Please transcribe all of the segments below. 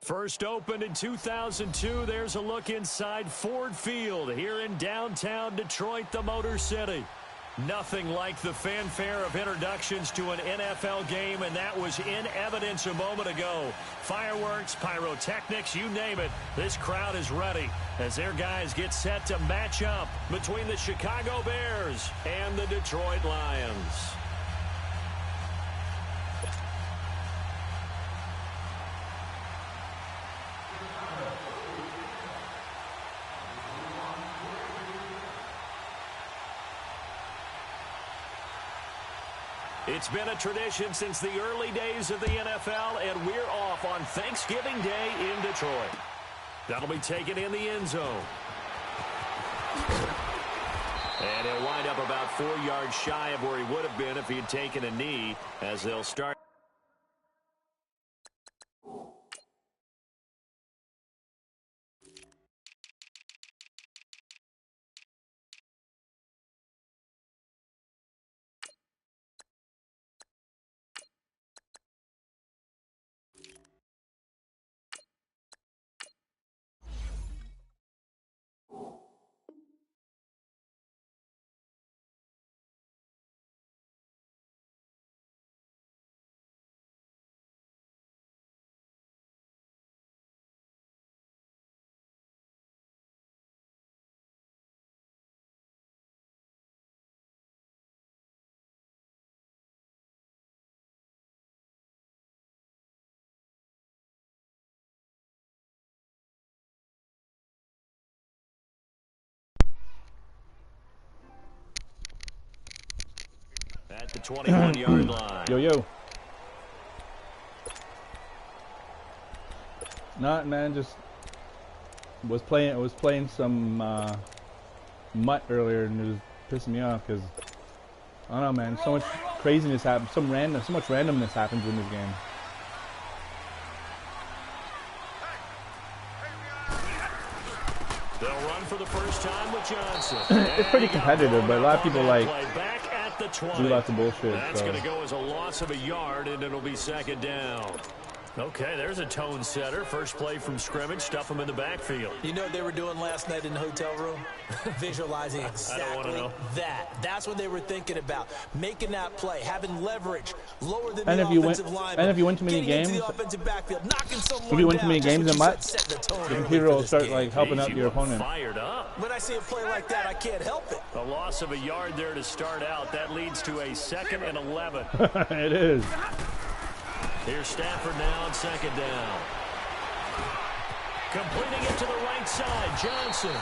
First opened in 2002, there's a look inside Ford Field here in downtown Detroit, the Motor City. Nothing like the fanfare of introductions to an NFL game, and that was in evidence a moment ago. Fireworks, pyrotechnics, you name it. This crowd is ready as their guys get set to match up between the Chicago Bears and the Detroit Lions. It's been a tradition since the early days of the NFL, and we're off on Thanksgiving Day in Detroit. That'll be taken in the end zone. And he'll wind up about 4 yards shy of where he would have been if he had taken a knee, as they'll start. At the 21-yard line. Yo. Not, man, just was playing some mutt earlier, and it was pissing me off because I don't know, man. So much craziness happens, so much randomness happens in this game. They'll run for the first time with Johnson. It's pretty competitive, but a lot of people like do lots of bullshit. That's going to go as a loss of a yard, and it'll be second down. Okay, there's a tone setter. First play from scrimmage, stuff them in the backfield. You know what they were doing last night in the hotel room? Visualizing exactly that. That's what they were thinking about. Making that play, having leverage, lower than the offensive line. And if you win too many games, in Mutt, the computer will start like helping out your opponent. Fired up. When I see a play like that, I can't help it. A loss of a yard there to start out. That leads to a 2nd and 11. It is. Here's Stafford now on second down. Completing it to the right side, Johnson.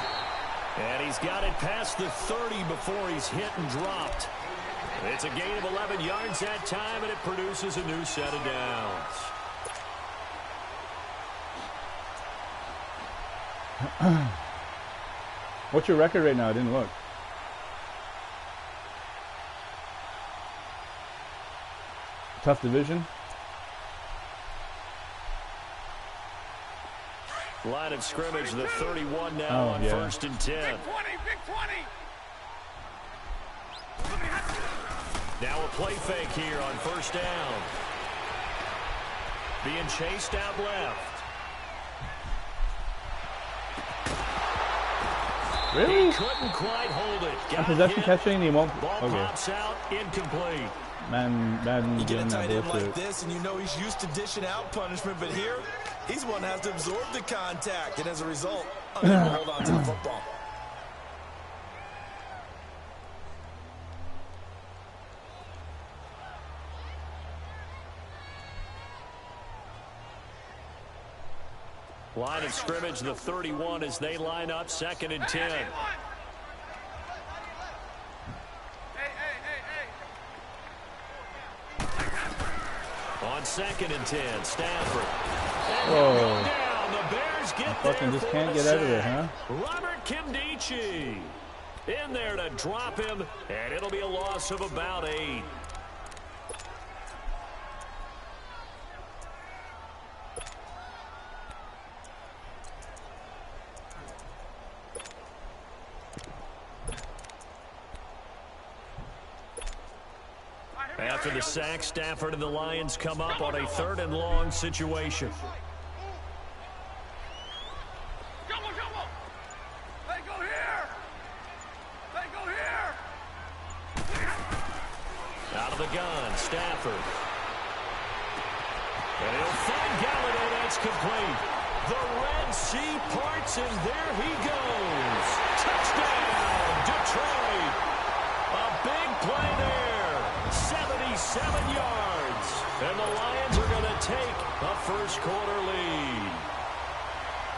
And he's got it past the 30 before he's hit and dropped. It's a gain of 11 yards that time, and it produces a new set of downs. What's your record right now? I didn't look. Tough division. Line of scrimmage, the 31 now on 1st and 10. Big 20. Now a play fake here on first down. Being chased out left. Really? He couldn't quite hold it. On possession catching, he won't. Ball pops out, incomplete. Man, you get a tight end bullshit. like this, and you know he's used to dishing out punishment, but here, he's one that has to absorb the contact, and as a result, unable to hold on to the football. Line of scrimmage, the 31 as they line up 2nd and 10. On 2nd and 10, Stafford. Whoa. Down. The Bears get Fucking just can't get out of there, huh? Robert Kimdichie in there to drop him, and it'll be a loss of about 8. After the sack, Stafford and the Lions come up on a 3rd and long situation. From the gun, Stafford. And he'll find Galladay. That's complete. The Red Sea parts, and there he goes. Touchdown, Detroit. A big play there. 77 yards. And the Lions are going to take a first-quarter lead.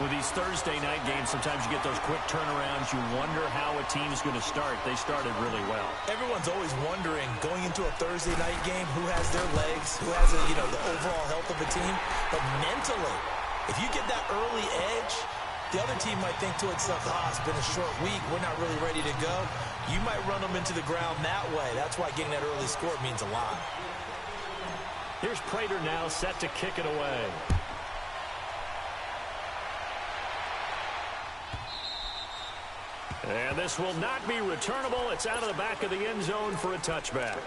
With these Thursday night games, sometimes you get those quick turnarounds. You wonder how a team's going to start. They started really well. Everyone's always wondering, going into a Thursday night game, who has their legs, who has the overall health of a team. But mentally, if you get that early edge, the other team might think to itself, it's been a short week. We're not really ready to go. You might run them into the ground that way. That's why getting that early score means a lot. Here's Prater now set to kick it away. And this will not be returnable. It's out of the back of the end zone for a touchback.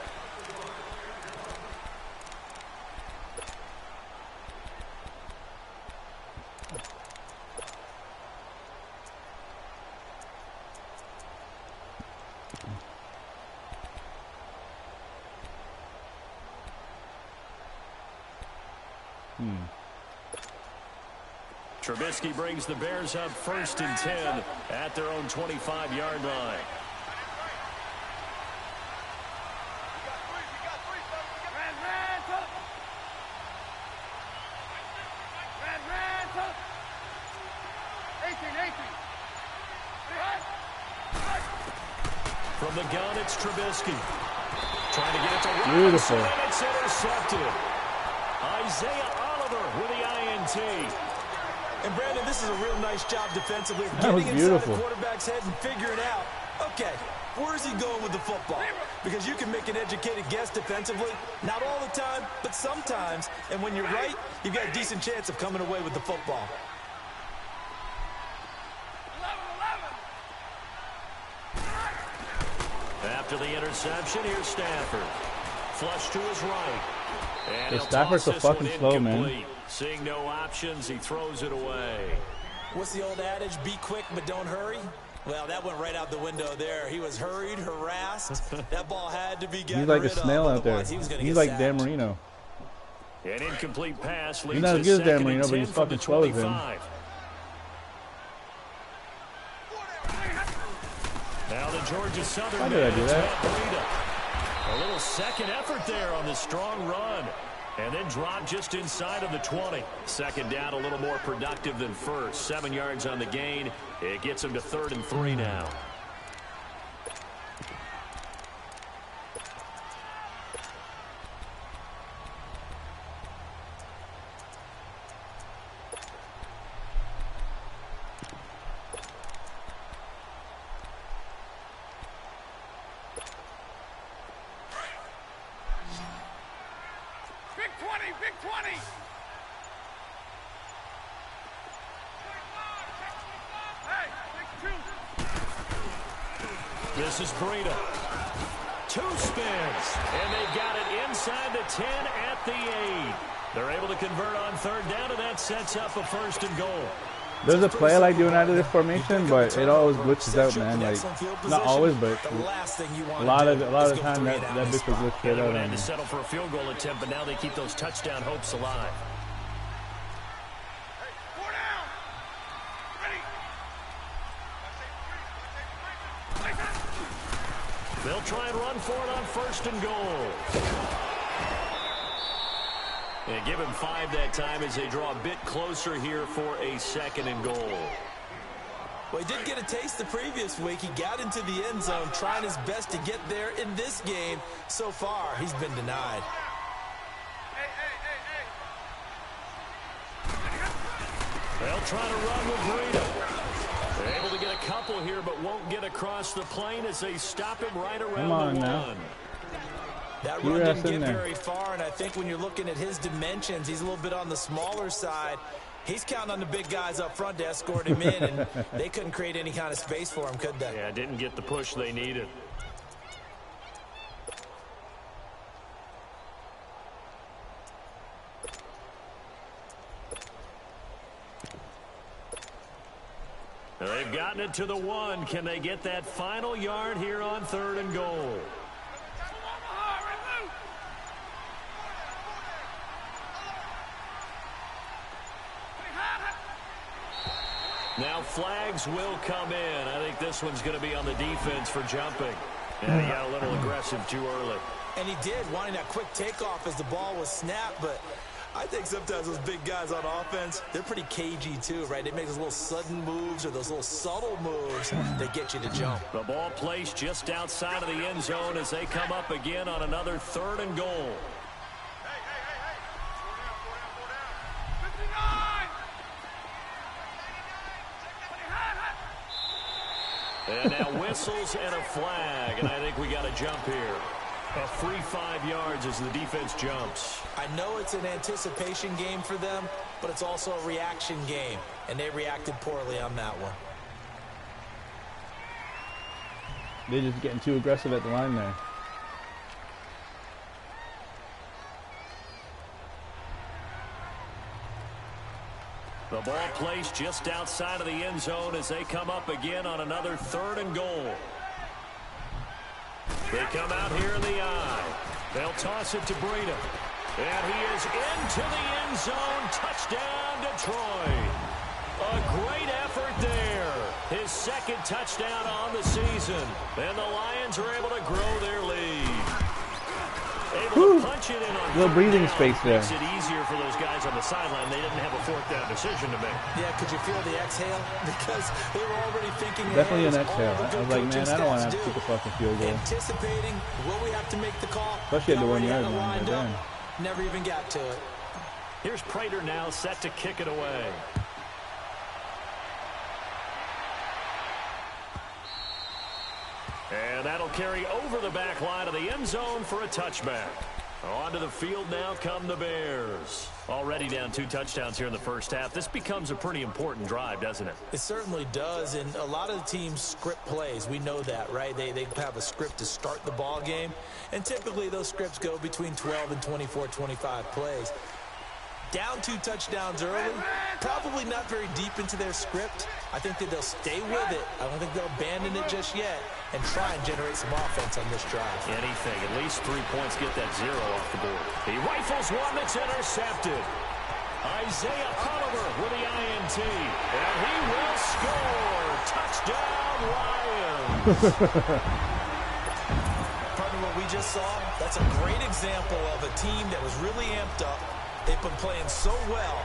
Trubisky brings the Bears up 1st and 10 at their own 25-yard line. From the gun, it's Trubisky. Trying to get it to Robinson. Beautiful. And it's intercepted. Isaiah Oliver with the INT. And, Brandon, this is a real nice job defensively. That was getting beautiful. inside the quarterback's head and figuring out, okay, where's he going with the football? Because you can make an educated guess defensively. Not all the time, but sometimes. And when you're right, you've got a decent chance of coming away with the football. After the interception, here's Stafford. Flush to his right. And Stafford's so fucking slow, man. Seeing no options, he throws it away. What's the old adage? Be quick, but don't hurry. Well, that went right out the window there. He was hurried, harassed. That ball had to be gotten rid of. He's like a snail out there. He's like Dan Marino. An incomplete pass leads He's not as good as Dan Marino, but he's fucking slow as him. Now the Georgia Southern. Why did I do that? A little second effort there on the strong run. And then drop just inside of the 20. Second down, a little more productive than first. 7 yards on the gain. It gets him to 3rd and 3 now. This is Breida. 2 spins, and they've got it inside the 10 at the 8. They're able to convert on 3rd down, and that sets up a 1st and goal. There's a play I like doing out of this formation, but it always glitches out, man. Like, not always, but a lot of the time that bitch will glitch it out. They had to settle for a field goal attempt, but now they keep those touchdown hopes alive. They'll try and run for it on 1st and goal. And give him 5 that time as they draw a bit closer here for a 2nd and goal. Well, he did get a taste the previous week. He got into the end zone, trying his best to get there in this game. So far, he's been denied. They'll try to run with Breida. They're able to get a couple here, but won't get across the plane as they stop him right around the 1. That run didn't get very far, and I think when you're looking at his dimensions, he's a little bit on the smaller side. He's counting on the big guys up front to escort him in, and they couldn't create any kind of space for him, could they? Yeah, didn't get the push they needed. They've gotten it to the 1. Can they get that final yard here on 3rd and goal? Now flags will come in. I think this one's going to be on the defense for jumping. And he got a little aggressive too early. And he did, wanting that quick takeoff as the ball was snapped, but I think sometimes those big guys on offense, they're pretty cagey too, right? They make those little sudden moves or those little subtle moves that get you to jump. The ball placed just outside of the end zone as they come up again on another 3rd and goal. And now whistles and a flag, and I think we got a jump here. A free 5 yards as the defense jumps. I know it's an anticipation game for them, but it's also a reaction game, and they reacted poorly on that one. They're just getting too aggressive at the line there. The ball placed just outside of the end zone as they come up again on another 3rd and goal. They come out here in the eye. They'll toss it to Breida. And he is into the end zone. Touchdown, Detroit. A great effort there. His 2nd touchdown on the season. And the Lions are able to grow their lead. Able to punch it in on little breathing space there. Makes it easier for those guys on the sideline. They didn't have a 4th down decision to make. Yeah, could you feel the exhale? Because they were already thinking. Definitely an exhale. I was like, man, I don't want to have to kick a fucking field goal. Anticipating, will we have to make the call? Especially at the 1 yard line. Never even got to it. Here's Prater now set to kick it away. And that'll carry over the back line of the end zone for a touchback. Onto the field now come the Bears. Already down 2 touchdowns here in the first half. This becomes a pretty important drive, doesn't it? It certainly does, and a lot of the teams script plays. We know that, right? They have a script to start the ball game, and typically those scripts go between 12 and 24, 25 plays. Down 2 touchdowns early, probably not very deep into their script. I think that they'll stay with it. I don't think they'll abandon it just yet and try and generate some offense on this drive. Anything, at least 3 points, get that 0 off the board. He rifles one that's intercepted. Isaiah Oliver with the INT, and he will score. Touchdown, Lions. Partner, what we just saw, that's a great example of a team that was really amped up. They've been playing so well,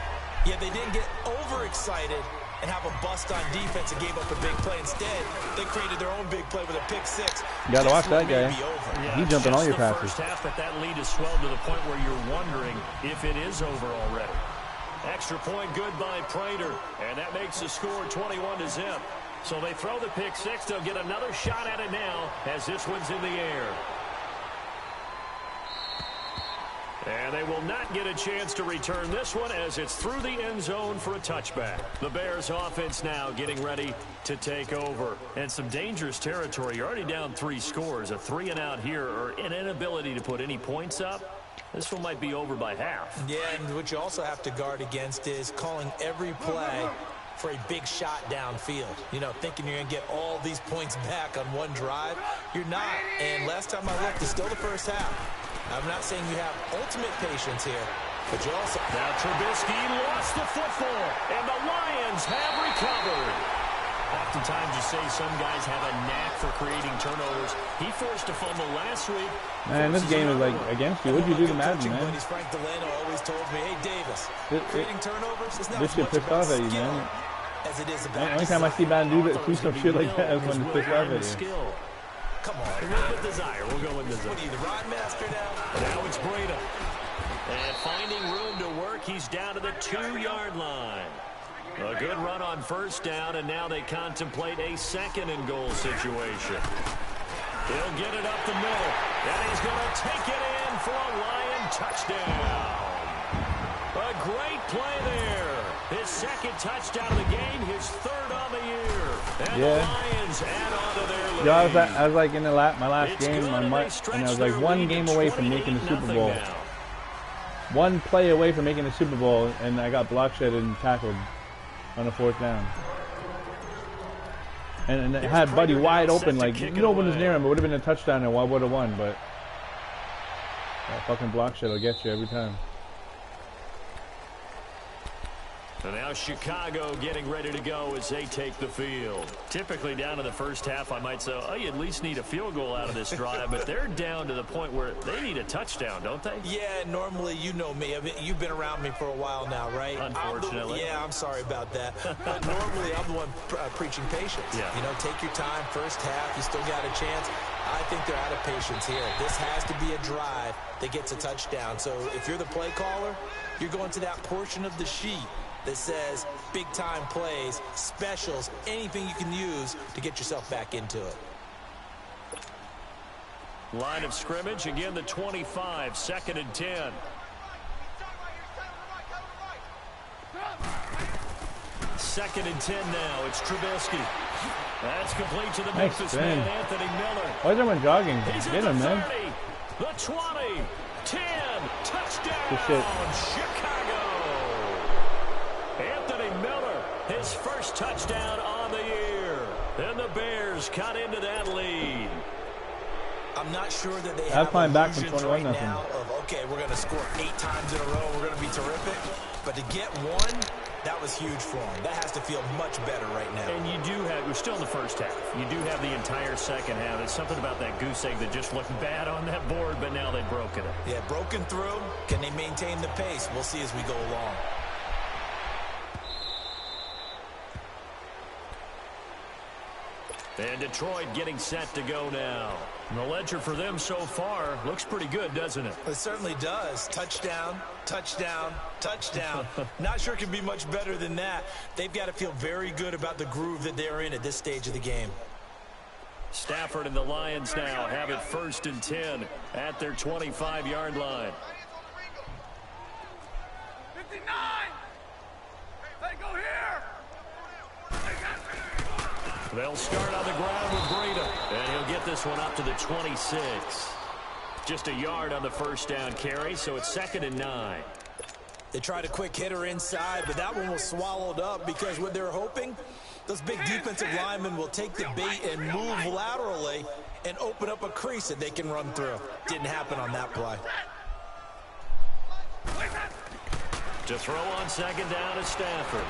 yet they didn't get overexcited and have a bust on defense and gave up a big play. Instead, they created their own big play with a pick 6. You got to watch that guy. Yeah, he's jumping all your passes. First half, but that lead has swelled to the point where you're wondering if it is over already. Extra point good by Prater, and that makes the score 21-0. So they throw the pick 6. They'll get another shot at it now as this one's in the air. And they will not get a chance to return this one as it's through the end zone for a touchback. The Bears offense now getting ready to take over. And some dangerous territory. You're already down 3 scores. A 3-and-out here or an inability to put any points up. This one might be over by half. Yeah, and what you also have to guard against is calling every play for a big shot downfield. You know, thinking you're going to get all these points back on one drive. You're not. And last time I looked, it's still the first half. I'm not saying you have ultimate patience here, but you also... Now Trubisky lost the football, and the Lions have recovered. Oftentimes you say some guys have a knack for creating turnovers. He forced a fumble last week. Man, this game is like against you. What'd you do to Madden, man? Frank Delano always told me, hey, Davis, creating turnovers is not this shit pissed off at you, man. As it is The only time I see Madden do some shit like that is when it's pissed off at you. Come on. With desire. We'll go with desire. What are you, the rod master now? Now it's Breida. And finding room to work, he's down to the 2-yard line. A good run on first down, and now they contemplate a 2nd-and-goal situation. He'll get it up the middle, and he's going to take it in for a Lion touchdown. A great play there. His 2nd touchdown of the game, his 3rd on the year. And the Lions add on to their lead. Yeah, I was like in my last game on March, and I was like 1 game away from making the Super Bowl. Now. 1 play away from making the Super Bowl, and I got block shedded and tackled on the 4th down. And it had Buddy wide open, like no one was near him. It would have been a touchdown, and I would have won, but that fucking block shed will get you every time. And now Chicago getting ready to go as they take the field. Typically down in the first half, I might say, oh, you at least need a field goal out of this drive, but they're down to the point where they need a touchdown, don't they? Yeah, normally, you know me. I mean, you've been around me for a while now, right? Unfortunately. I'm sorry about that. But normally, I'm the one preaching patience. Yeah. You know, take your time, first half, you still got a chance. I think they're out of patience here. This has to be a drive that gets a touchdown. So if you're the play caller, you're going to that portion of the sheet that says big-time plays, specials, anything you can use to get yourself back into it. Line of scrimmage, again the 25, 2nd and 10. Second and 10 now. It's Trubisky. That's complete to the Memphis man, Anthony Miller. Why is everyone jogging? He's Get him, man. The 20, 10, touchdown, Good shit. Chicago. Anthony Miller, his first touchdown on the year. And the Bears cut into that lead. I'm not sure that they have have back from illusions 21 right now of, okay, we're going to score 8 times in a row, we're going to be terrific. But to get one, that was huge for them. That has to feel much better right now. And you do have, we're still in the first half. You do have the entire second half. It's something about that goose egg that just looked bad on that board, but now they've broken it. Yeah, broken through. Can they maintain the pace? We'll see as we go along. And Detroit getting set to go now. And the ledger for them so far looks pretty good, doesn't it? It certainly does. Touchdown, touchdown, touchdown. Not sure it can be much better than that. They've got to feel very good about the groove that they're in at this stage of the game. Stafford and the Lions now have it 1st and 10 at their 25-yard line. 59! Hey, go here! They'll start on the ground with Breida, and he'll get this one up to the 26. Just a yard on the first down carry, so it's 2nd and 9. They tried a quick hitter inside, but that one was swallowed up because what they're hoping, those big defensive linemen will take the bait and move laterally and open up a crease that they can run through. Didn't happen on that play. To throw on 2nd down is Stafford.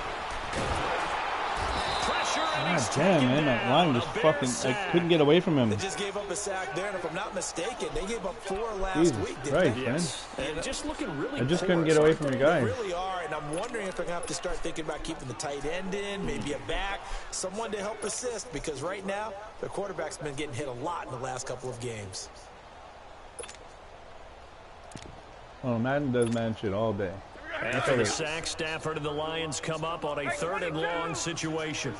Pressure, and God he's damn, taken man, that down. line just A Bears fucking, I sack. couldn't get away from him. They just gave up a sack there, and if I'm not mistaken, they gave up 4 last Jesus week, didn't Christ, they? man. Yes, and just looking really I just poor. couldn't get away from your They guys. really are, and I'm wondering if they're going to have to start thinking about keeping the tight end in, maybe a back, someone to help assist, because right now, their quarterback's been getting hit a lot in the last couple of games. Oh, Madden does man shit all day. After the sack, Stafford and the Lions come up on a 3rd and long situation.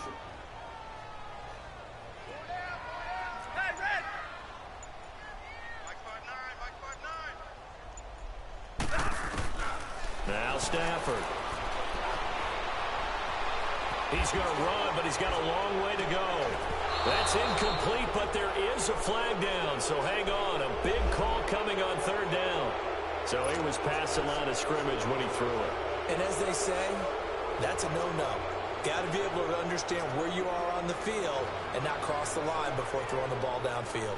Now Stafford. He's going to run, but he's got a long way to go. That's incomplete, but there is a flag down, so hang on. A big call coming on 3rd down. So he was past the line of scrimmage when he threw it. And as they say, that's a no-no. Got to be able to understand where you are on the field and not cross the line before throwing the ball downfield.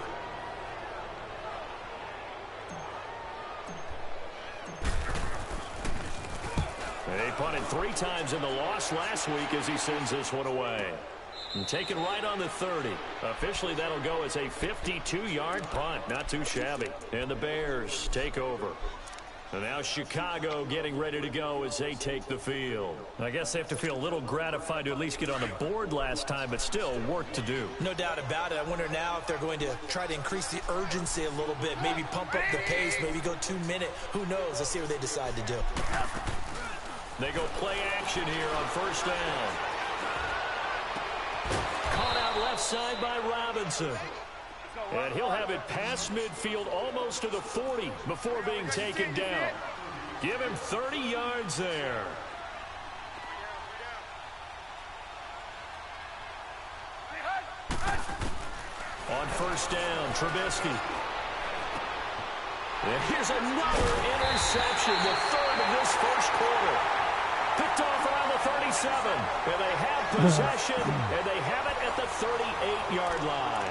They punted 3 times in the loss last week as he sends this one away. And taken right on the 30. Officially, that'll go as a 52-yard punt. Not too shabby. And the Bears take over. And now Chicago getting ready to go as they take the field. I guess they have to feel a little gratified to at least get on the board last time, but still work to do. No doubt about it. I wonder now if they're going to try to increase the urgency a little bit, maybe pump up the pace, maybe go 2-minute. Who knows? Let's see what they decide to do. They go play action here on 1st down. Caught out left side by Robinson. And he'll have it past midfield almost to the 40 before being taken down. Give him 30 yards there. On 1st down, Trubisky. And here's another interception, the 3rd of this first quarter. Picked off around the 37. And they have possession, and they have it at the 38-yard line.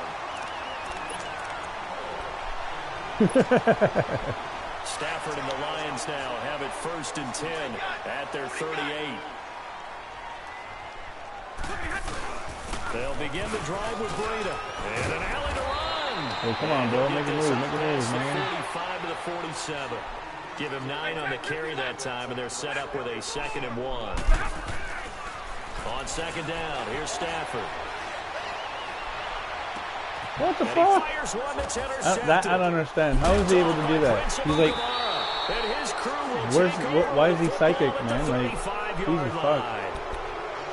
Stafford and the Lions now have it 1st and 10 at their 38. They'll begin to drive with Breida. And an alley to run. Hey, come on, bro. Make a move, man. 45 to the 47. Give him 9 on the carry that time, and they're set up with a 2nd and 1. On 2nd down, here's Stafford. What the And fuck? he fires one that's intercepted. I don't understand. How is he able to do that? He's like, and his crew will why is he psychic, man? Like, 35-yard Jesus fuck. line.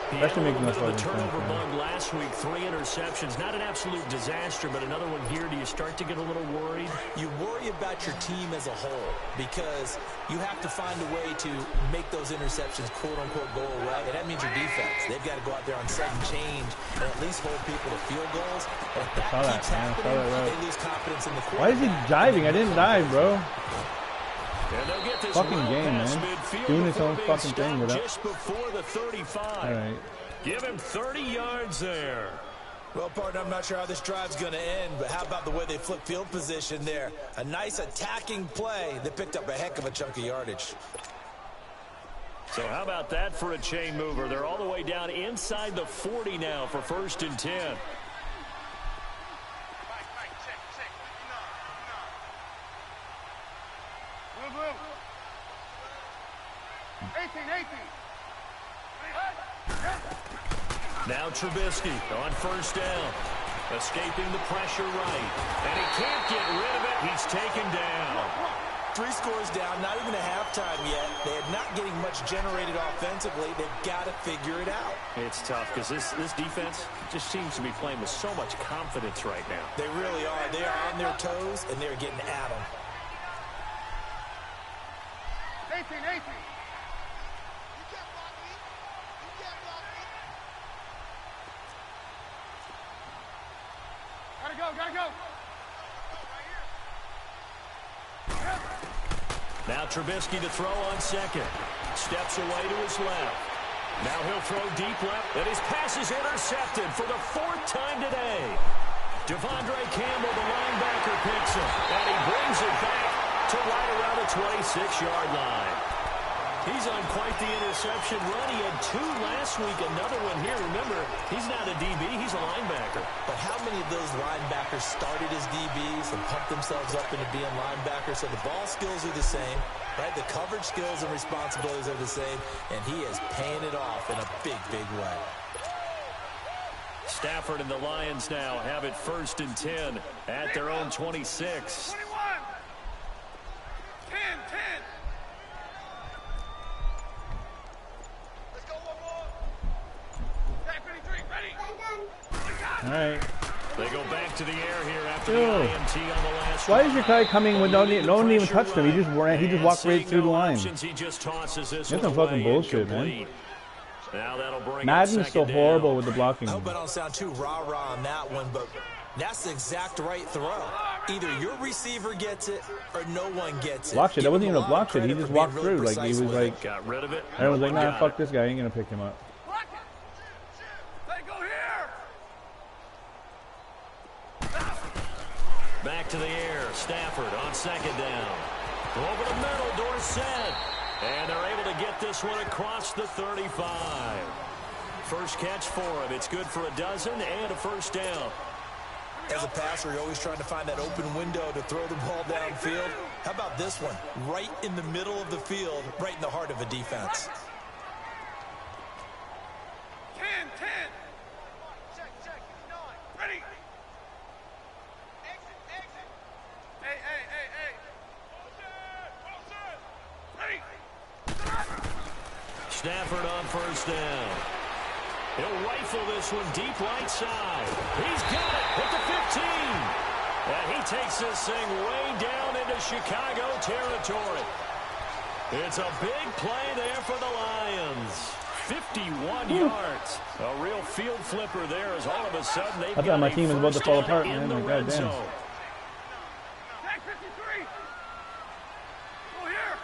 He had That a should make little no bit of a fucking sense, turnover man. bug last week, 3 interceptions. Not an absolute disaster, but another one here. Do you start to get a little worried? You worry about your team as a whole because you have to find a way to make those interceptions, quote-unquote, go away. And that means your defense. They've got to go out there on sudden change and at least hold people to field goals. And if that keeps happening, they lose confidence in the quarterback. Why is he diving? I didn't dive, bro. And they'll get this Fucking game, man. Doing his own fucking thing with that. Just before the 35. All right. Give him 30 yards there. Well, partner, I'm not sure how this drive's going to end, but how about the way they flip field position there? A nice attacking play. They picked up a heck of a chunk of yardage. So how about that for a chain mover? They're all the way down inside the 40 now for 1st and 10. Now Trubisky on 1st down. Escaping the pressure right. And he can't get rid of it. He's taken down. 3 scores down, not even a halftime yet. They're not getting much generated offensively. They've got to figure it out. It's tough because this defense just seems to be playing with so much confidence right now. They really are. They are on their toes, and they're getting at them. 18. Gotta go. Now Trubisky to throw on 2nd. Steps away to his left. Now he'll throw deep left, and his pass is intercepted for the 4th time today. Devondre Campbell, the linebacker, picks him, and he brings it back to right around the 26-yard line. He's on quite the interception run. He had 2 last week, another one here. Remember, he's not a DB, he's a linebacker. But how many of those linebackers started as DBs and pumped themselves up into being linebackers? So the ball skills are the same, right? The coverage skills and responsibilities are the same, and he is paying it off in a big, big way. Stafford and the Lions now have it 1st and 10 at their own 26. 21. 10. Let's go one more. Back 53, ready. All right. They go back to the air here after Yo. the INT on the last Why drive. is your guy coming when no one even touched him? He just walked right through the line. He just tosses this That's one some fucking away bullshit, man. incomplete. Now that'll bring Madden is so second horrible down. with the blocking. I hope I don't sound too rah-rah on that one, but that's the exact right throw. Either your receiver gets it or no one gets it. Block shit. That wasn't even a block shit. He Credit just for walked being really through. Like, he precise was with like, it. Got rid of it. everyone's like, nah, Got fuck it. this guy. I ain't going to pick him up. Block it. Let it go here. Back to the air. Stafford on 2nd down. Over the middle, Dorsett. And they're able to get this one across the 35. First catch for him. It's good for a dozen and a 1st down. As a passer, you're always trying to find that open window to throw the ball downfield. How about this one? Right in the middle of the field, right in the heart of a defense. 10. Check. 9. Ready. Exit. Hey. Ready. Stafford on 1st down. He'll rifle this one deep right side. He's got it at the 15. And he takes this thing way down into Chicago territory. It's a big play there for the Lions. 51 yards. A real field flipper there as all of a sudden they've I got thought my a team was about to first fall down apart, in man. the Like, red goddamn. zone. Tag 53. Go here.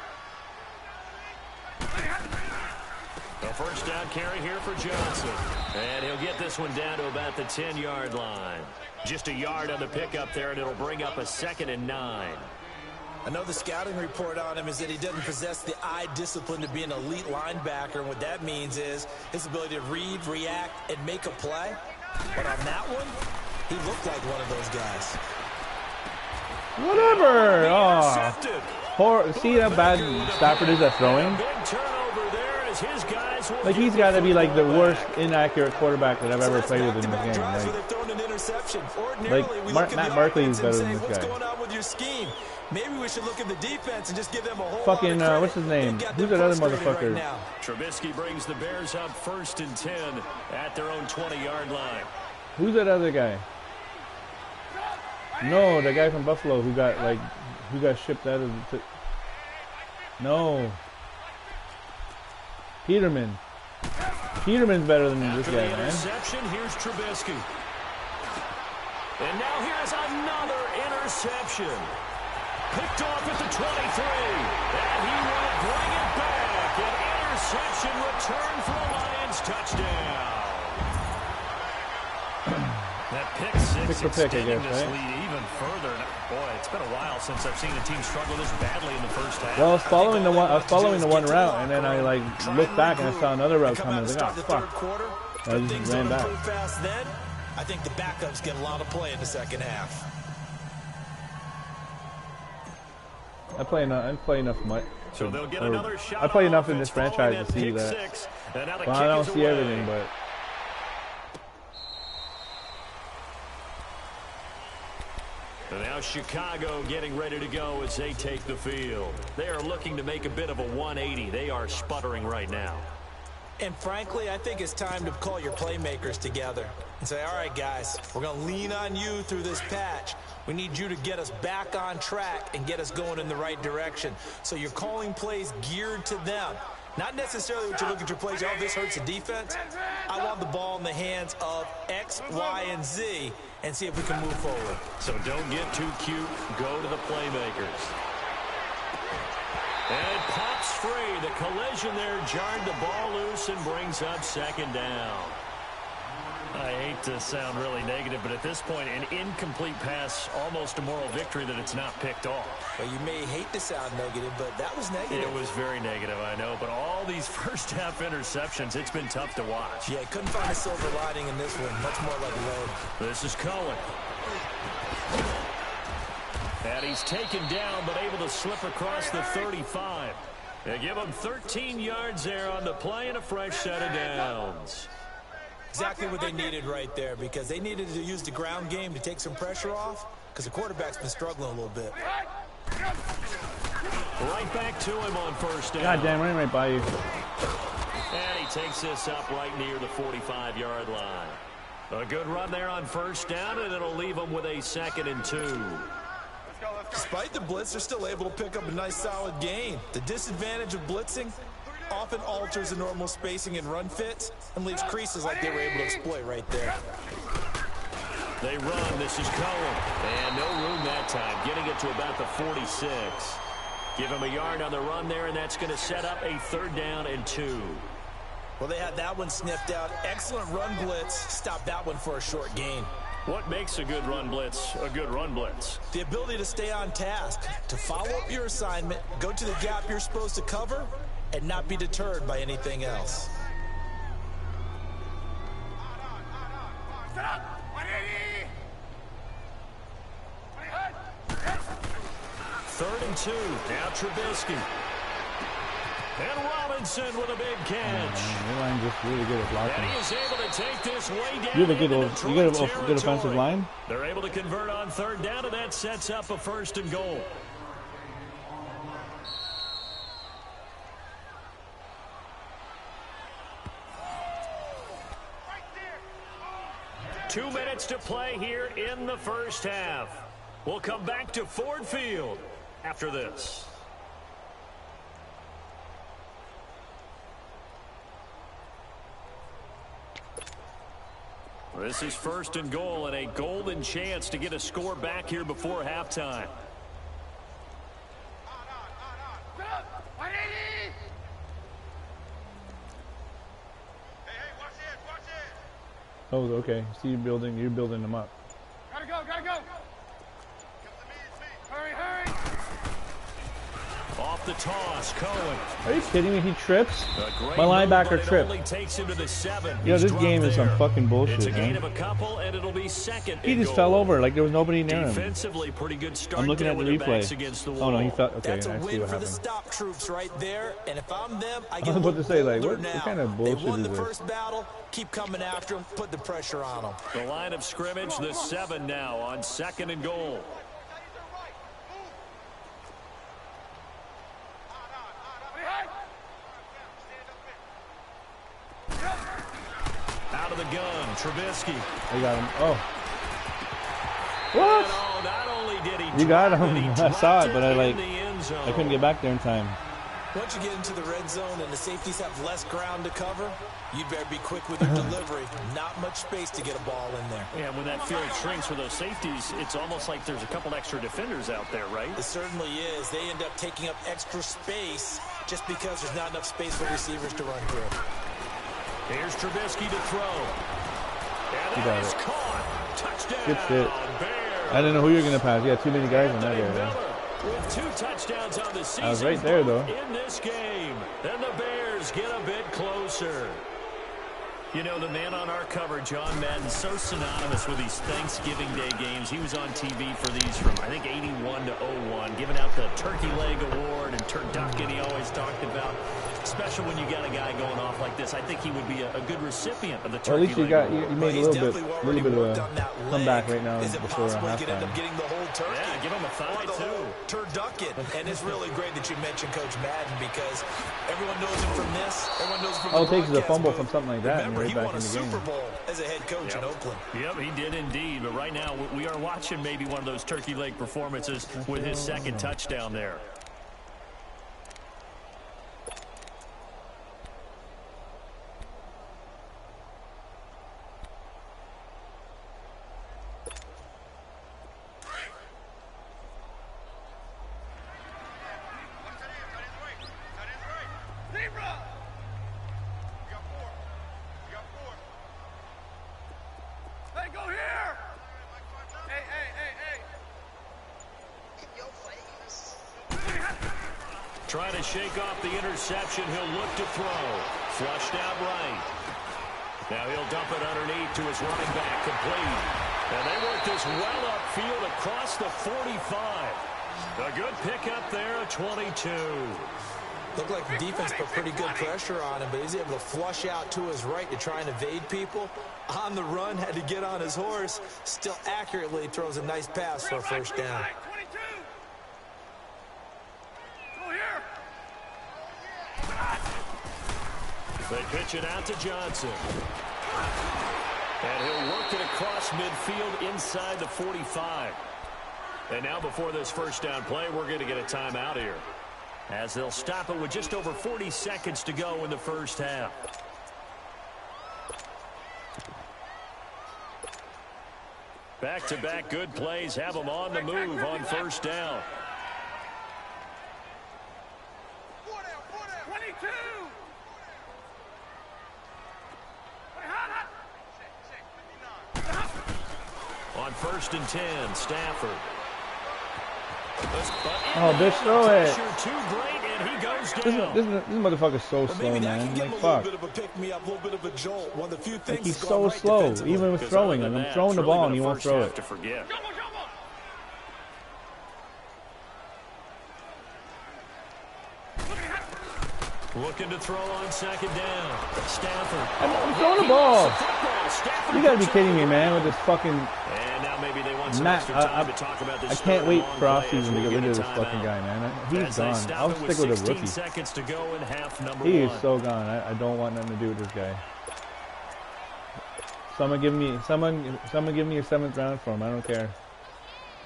A 1st down carry here for Johnson. And he'll get this one down to about the 10-yard line. Just a yard on the pickup there, and it'll bring up a 2nd and 9. I know the scouting report on him is that he doesn't possess the eye discipline to be an elite linebacker, and what that means is his ability to read, react, and make a play. But on that one, he looked like one of those guys. Whatever. Oh, see how bad Stafford is at throwing? Like, he's got to be like the worst inaccurate quarterback that I've ever played with in this game. Like Matt Barkley is better than this guy. Maybe we should look at the defense and just give them a whole fucking what's his name? Who's that other motherfucker? Right, Trubisky brings the Bears up 1st and 10 at their own 20-yard line. Who's that other guy? No, the guy from Buffalo who got shipped out of the. No. Peterman. Peterman's better than this guy, man. Interception. Here's Trubisky. And now here's another interception. Picked off at the 23. And he will bring it back. An interception return for a Lions touchdown. That pick six extending this lead even further. Boy, it's been a while since I've seen a team struggle this badly in the first half. Well, I was following the one route, and then I looked back and I saw another route coming. I was like, oh fuck! I just ran back. I think the backups get a lot of play in the second half. I play enough. So they'll get another shot. I play enough in this franchise to see that. Well, I don't see everything, but. And now Chicago getting ready to go as they take the field. They are looking to make a bit of a 180. They are sputtering right now. And frankly, I think it's time to call your playmakers together and say, all right, guys, we're going to lean on you through this patch. We need you to get us back on track and get us going in the right direction. So you're calling plays geared to them. Not necessarily what you look at your plays, oh, this hurts the defense. I want the ball in the hands of X, Y, and Z and see if we can move forward. So don't get too cute. Go to the playmakers. And it pops free. The collision there jarred the ball loose and brings up 2nd down. I hate to sound really negative, but at this point, an incomplete pass, almost a moral victory that it's not picked off. Well, you may hate to sound negative, but that was negative. It was very negative, I know, but all these first-half interceptions, it's been tough to watch. Yeah, couldn't find a silver lining in this one. Much more like lead. This is Cohen. And he's taken down, but able to slip across the 35. They give him 13 yards there on the play and a fresh set of downs. Exactly what they needed right there, because they needed to use the ground game to take some pressure off, because the quarterback's been struggling a little bit. Right back to him on 1st down. God damn, right by you. And he takes this up right near the 45-yard line. A good run there on 1st down, and it'll leave them with a 2nd and 2. Despite the blitz, they're still able to pick up a nice, solid gain. The disadvantage of blitzing often alters the normal spacing and run fits and leaves creases like they were able to exploit right there. They run. This is Cohen. And no room that time. Getting it to about the 46. Give him a yard on the run there, and that's going to set up a 3rd down and 2. Well, they had that one sniffed out. Excellent run blitz. Stop that one for a short gain. What makes a good run blitz a good run blitz? The ability to stay on task, to follow up your assignment, go to the gap you're supposed to cover, and not be deterred by anything else. Third and 2. Now Trubisky. And Robinson with a big catch. Your line just really good at blocking. And he is able to take this way down. You have a good offensive line. They're able to convert on 3rd down, and that sets up a 1st and goal. Two minutes to play here in the first half. We'll come back to Ford Field after this. This is 1st and goal, and a golden chance to get a score back here before halftime. Oh, okay. See you're building them up. Gotta go, gotta go. Hurry, hurry. Off the toss, Cohen. Are you kidding me? He trips? My Move, linebacker tripped. only takes him to the 7. Yo, this game is some fucking It's bullshit, a gain man. of a couple, and it'll be second. He just fell over like there was nobody near him. Defensively, pretty good start. I'm looking at the replay. Oh no, he fell. Okay, That's a I see win what for the happened. stop troops right there. And if I'm them, I I get was a about to say, like, bolder what now. kind of They bullshit won is the this? first battle. Keep coming after them. Put the pressure on them. The line of scrimmage, the 7 now on 2nd and goal. Out of the gun, Trubisky. I got him. Oh. What? Oh, not only did he You got drop him. it, he I saw dropped it, but I in like, the end zone. I couldn't get back there in time. Once you get into the red zone and the safeties have less ground to cover, you better be quick with your delivery. Not much space to get a ball in there. Yeah, when that field shrinks for those safeties, it's almost like there's a couple extra defenders out there, right? It certainly is. They end up taking up extra space just because there's not enough space for receivers to run through. Here's Trubisky to throw. And You that got is it. caught. Touchdown. Good shit. Bears. I didn't know who you were going to pass. You had too many guys in that Anthony area. Miller with 2 touchdowns on the season. I was right there, though. In this game. Then the Bears get a bit closer. You know, the man on our cover, John Madden, so synonymous with these Thanksgiving Day games. He was on TV for these from, I think, 81 to 01, giving out the Turkey Leg Award and turducken he always talked about. Special when you got a guy going off like this. I think he would be a good recipient of the Turkey Well, at least you Leg got Award. you made a little bit of a comeback right now before halftime. Getting the whole turkey? Yeah, give him a thigh, the too. whole turducken. And it's really great that you mentioned Coach Madden because everyone knows him from this. Everyone knows him from All the it takes is a broadcast fumble booth. from something like that, and Remember, you're right he back won in a the game. Super Bowl as a head coach in Oakland. Yep, he did indeed. But right now, we are watching maybe one of those turkey leg performances with his second touchdown there. Hey, go here! Hey, hey, hey, hey! Trying to shake off the interception. He'll look to throw. Flushed out right. Now he'll dump it underneath to his running back. Complete. And they work this well upfield across the 45. A good pickup there, a 22. Looked like the defense put pretty good pressure on him, but he's able to flush out to his right to try and evade people. On the run, had to get on his horse. Still accurately throws a nice pass for a first down. 22! Go here! They pitch it out to Johnson. And he'll work it across midfield inside the 45. And now before this first down play, we're going to get a timeout here, as they'll stop it with just over 40 seconds to go in the first half. Back-to-back good plays have them on the move on first down. 22! On 1st and 10, Stafford. Oh, bitch, throw it. Pressure too great, and he goes down. This motherfucker's so slow, man. Like, fuck. Like, he's so slow, even with throwing him. I'm throwing the ball and he won't throw it. To forget. Looking to throw on second down. Stafford. I'm throwing the ball. You gotta be kidding me, man, with this fucking... And now maybe they want some Matt, extra time to talk about this. I can't wait for off offseason to get rid of this fucking guy, man. He's gone. I'll stick with a rookie. Seconds to go in half number He one. is so gone. I don't want nothing to do with this guy. Someone give me a 7th round for him. I don't care.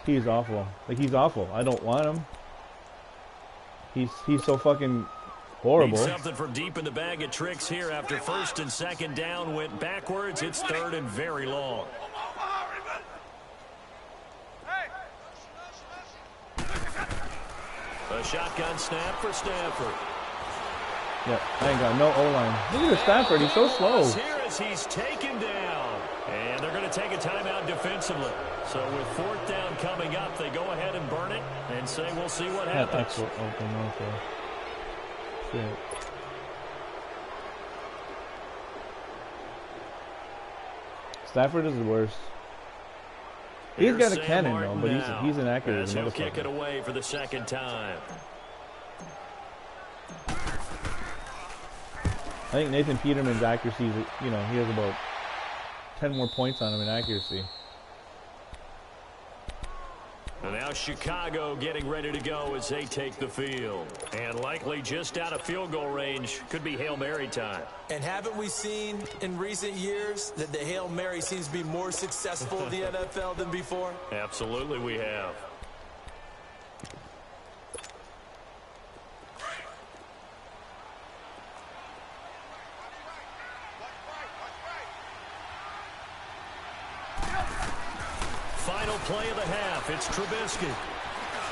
He's awful. Like, he's awful. I don't want him. He's so fucking horrible. Need something from deep in the bag of tricks here after 1st and 2nd down went backwards. It's 3rd and very long. A shotgun snap for Stafford. Yep, I ain't got no O-line. Look at this Stafford. He's so slow. Here as he's taken down. And they're going going to take a timeout defensively. So with fourth down coming up, they go ahead and burn it and say we'll see what happens. Okay. Shit. Stafford is the worst. He's got a cannon though, but he's inaccurate as a he'll motherfucker. kick it away for the second time. I think Nathan Peterman's accuracy, he has about 10 more points on him in accuracy. And now Chicago getting ready to go as they take the field. And likely just out of field goal range. Could be Hail Mary time. And haven't we seen in recent years that the Hail Mary seems to be more successful in the NFL than before? Absolutely we have. Final play of the half. It's Trubisky.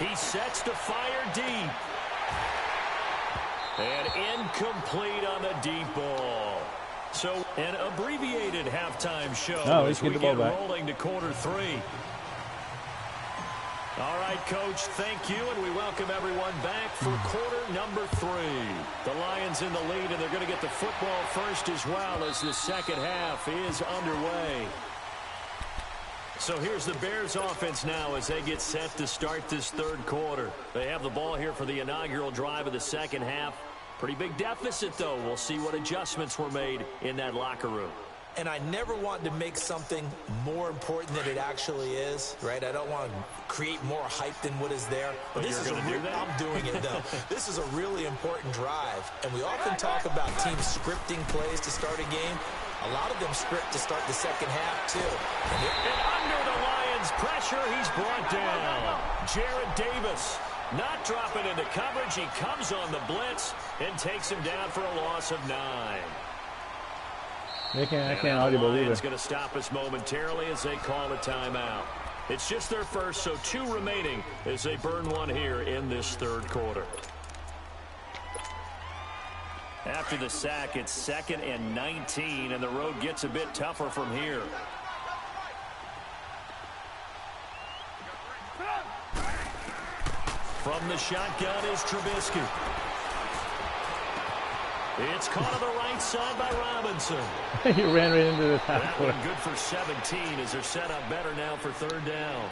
He sets to fire deep. And incomplete on the deep ball. So an abbreviated halftime show as we get rolling to quarter three. All right, Coach, thank you, and we welcome everyone back for quarter number 3. The Lions in the lead, and they're going to get the football first as well as the second half is underway. So here's the Bears offense now as they get set to start this third quarter. They have the ball here for the inaugural drive of the second half. Pretty big deficit, though. We'll see what adjustments were made in that locker room. And I never want to make something more important than it actually is, right? I don't want to create more hype than what is there. But this is I'm doing it, though. This is a really important drive. And we often talk about teams scripting plays to start a game. A lot of them script to start the second half, too. And under the Lions' pressure, he's brought down. Jared Davis not dropping into coverage. He comes on the blitz and takes him down for a loss of 9. I can't audible either. It's going to stop us momentarily as they call a timeout. It's just their first, so 2 remaining as they burn one here in this third quarter. After the sack, it's 2nd and 19, and the road gets a bit tougher from here. From the shotgun is Trubisky. It's caught on the right side by Robinson. He ran right into the top. That one good for 17 as they're set up better now for third down.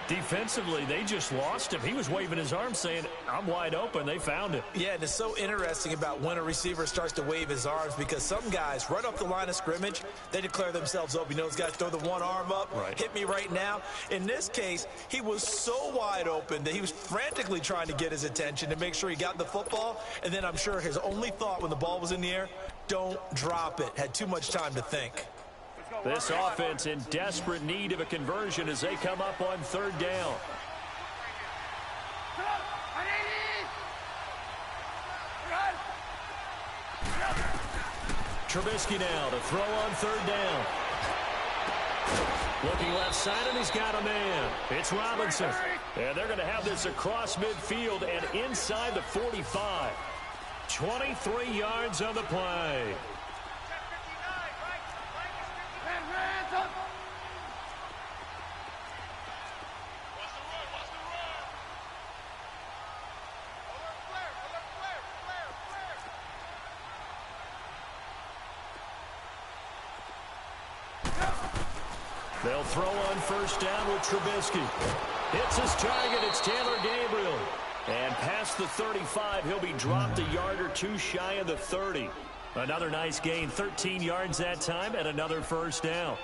Defensively, they just lost him. He was waving his arms saying, I'm wide open. They found him. Yeah, and it's so interesting about when a receiver starts to wave his arms because some guys, right off the line of scrimmage, they declare themselves open. Those guys throw the one arm up, hit me right now. In this case, he was so wide open that he was frantically trying to get his attention to make sure he got the football. And then I'm sure his only thought when the ball was in the air, don't drop it. Had too much time to think. This offense in desperate need of a conversion as they come up on third down. Trubisky now to throw on third down. Looking left side, and he's got a man. It's Robinson. And they're going to have this across midfield and inside the 45. 23 yards on the play. They'll throw on first down with Trubisky. Hits his target. It's Taylor Gabriel. And past the 35, he'll be dropped a yard or 2 shy of the 30. Another nice gain, 13 yards that time, and another first down.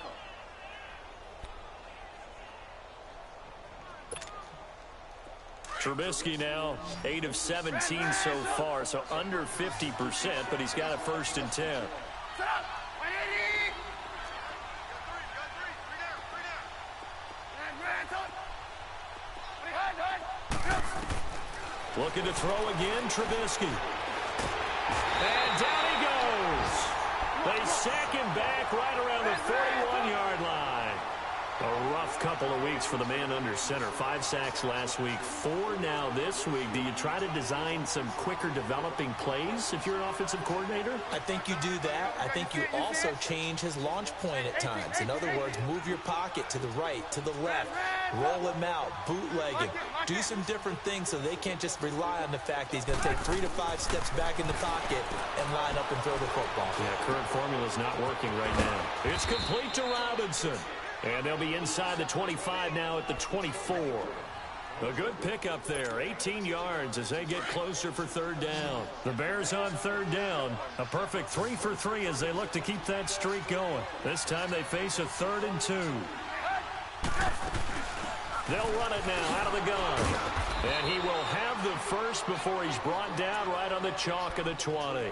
Trubisky now 8 of 17 so far, so under 50%, but he's got a 1st and 10. Looking to throw again, Trubisky. And down he goes. They sack him back right around the 41-yard line. A rough rough couple of weeks for the man under center. 5 sacks last week, 4 now this week. Do you try to design some quicker developing plays if you're an offensive coordinator? I think you do that. I think you also change his launch point at times. In other words, move your pocket to the right, to the left, roll him out, bootleg him, do some different things so they can't just rely on the fact that he's going to take 3 to 5 steps back in the pocket and line up and throw the football. Yeah, current formula's not working right now. It's complete to Robinson. And they'll be inside the 25 now at the 24. A good pickup there, 18 yards as they get closer for 3rd down. The Bears on 3rd down. A perfect 3 for 3 as they look to keep that streak going. This time they face a 3rd and 2. They'll run it now out of the gun. And he will have the first before he's brought down right on the chalk of the 20.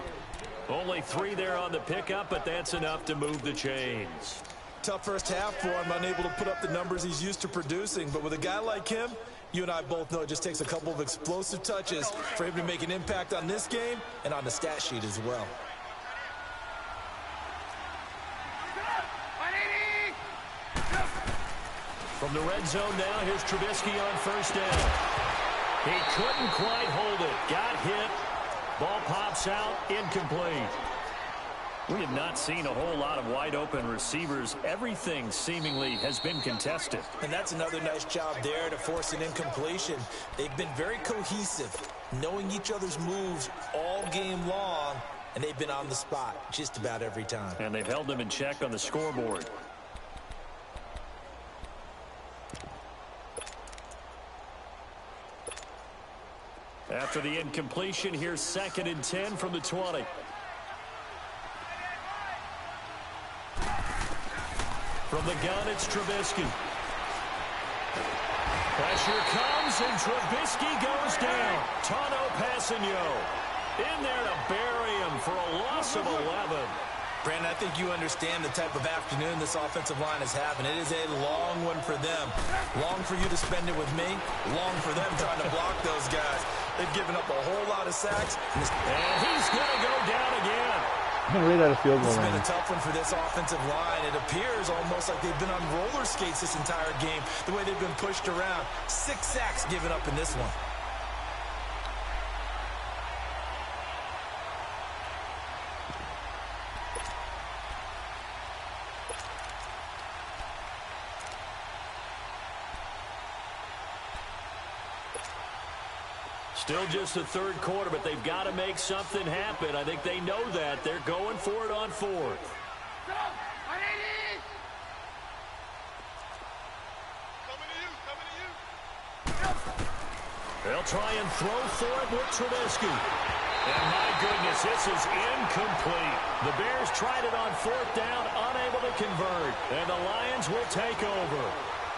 Only 3 there on the pickup, but that's enough to move the chains. Tough first half for him, unable to put up the numbers he's used to producing. But with a guy like him, you and I both know it just takes a couple of explosive touches for him to make an impact on this game and on the stat sheet as well. From the red zone now, here's Trubisky on 1st down. He couldn't quite hold it. Got hit. Ball pops out, incomplete. We have not seen a whole lot of wide-open receivers. Everything seemingly has been contested. And that's another nice job there to force an incompletion. They've been very cohesive, knowing each other's moves all game long, and they've been on the spot just about every time. And they've held them in check on the scoreboard. After the incompletion, here's 2nd and 10 from the 20. From the gun, it's Trubisky. Pressure comes, and Trubisky goes down. Tano Passanio in there to bury him for a loss of 11. Brandon, I think you understand the type of afternoon this offensive line is having. It is a long one for them. Long for you to spend it with me. Long for them trying to block those guys. They've given up a whole lot of sacks. And he's going to go down again. I'm going to read out a field goal. It's been a tough one for this offensive line. It appears almost like they've been on roller skates this entire game, the way they've been pushed around. 6 sacks given up in this one. Still just the 3rd quarter, but they've got to make something happen. I think they know that. They're going for it on 4th. They'll try and throw for it with Trubisky. And my goodness, this is incomplete. The Bears tried it on 4th down, unable to convert. And the Lions will take over.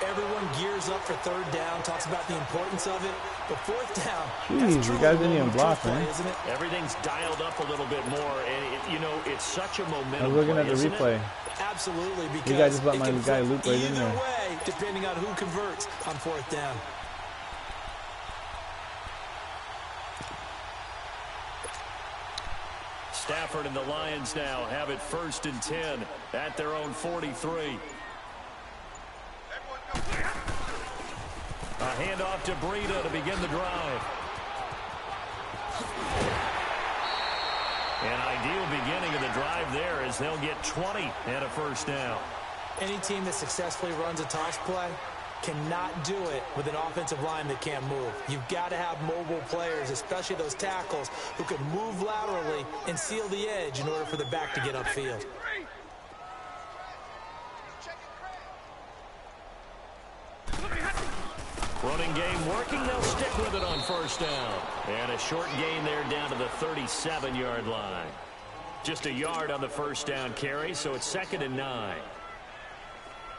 Everyone gears up for 3rd down, talks about the importance of it. But 4th down, jeez, you guys didn't even block, man. Isn't it? Everything's dialed up a little bit more, and you know, it's such a momentum. I was looking play, at the replay. Absolutely, because you guys just let it my can guy loop right in either there. way, depending on who converts on 4th down. Stafford and the Lions now have it 1st and 10 at their own 43. A handoff to Breida to begin the drive. An ideal beginning of the drive there as they'll get 20 and a 1st down. Any team that successfully runs a toss play cannot do it with an offensive line that can't move. You've got to have mobile players, especially those tackles, who can move laterally and seal the edge in order for the back to get upfield. Running game working. They'll stick with it on 1st down. And a short gain there down to the 37-yard line. Just a yard on the 1st down carry, so it's 2nd and 9.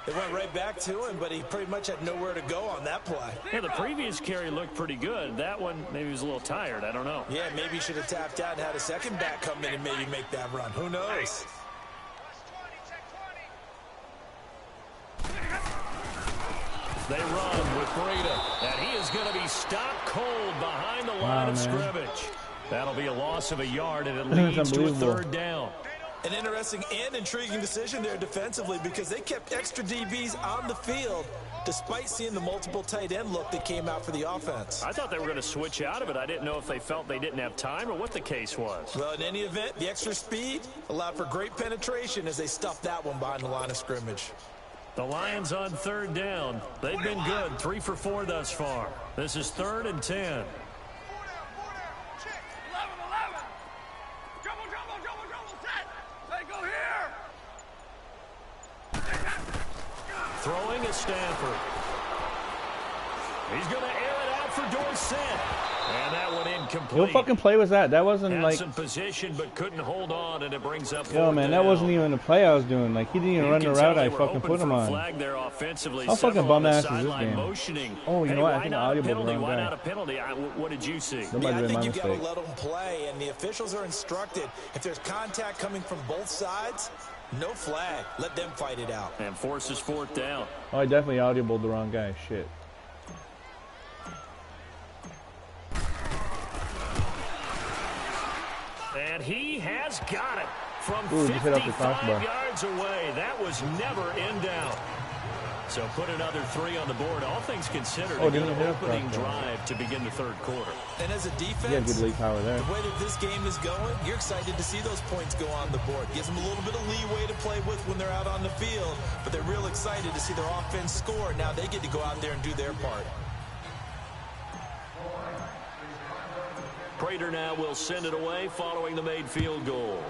They went right back to him, but he pretty much had nowhere to go on that play. Yeah, the previous carry looked pretty good. That one, maybe he was a little tired. I don't know. Yeah, maybe he should have tapped out and had a second back come in and maybe make that run. Who knows? They run with Breida, and he is going to be stopped cold behind the line of scrimmage. That'll be a loss of a yard, and it leads to a 3rd down. An interesting and intriguing decision there defensively because they kept extra DBs on the field despite seeing the multiple tight end look that came out for the offense. I thought they were going to switch out of it. I didn't know if they felt they didn't have time or what the case was. Well, in any event, the extra speed allowed for great penetration as they stuffed that one behind the line of scrimmage. The Lions on 3rd down. They've been good, 3 for 4 thus far. This is 3rd and 10. Throwing is Stanford. He's going to air it out for Dorsett. And that one incomplete. What fucking play was that? That wasn't Had like some position but couldn't hold on, and it brings up. Yo, man, that wasn't even the play I was doing. Like, he didn't even run the route I fucking put him on. How fucking bum ass is this game? Motioning. Oh, you know what? I think audible the wrong Why guy. not a penalty? What did you see? That might have been my I think you've got mistake. to let them play, and the officials are instructed. If there's contact coming from both sides, no flag. Let them fight it out. And forces 4th down. Oh, I definitely audible the wrong guy. Shit. And he has got it from Ooh, just hit off the 55 crossbar. yards away. That was never in doubt. So put another 3 on the board. All things considered, Oh, a good didn't hit off the opening crossbar. drive to begin the 3rd quarter. And as a defense, Yeah, good lead power there. the way that this game is going, you're excited to see those points go on the board. Gives them a little bit of leeway to play with when they're out on the field, but they're real excited to see their offense score. Now they get to go out there and do their part. Prater now will send it away following the made field goal.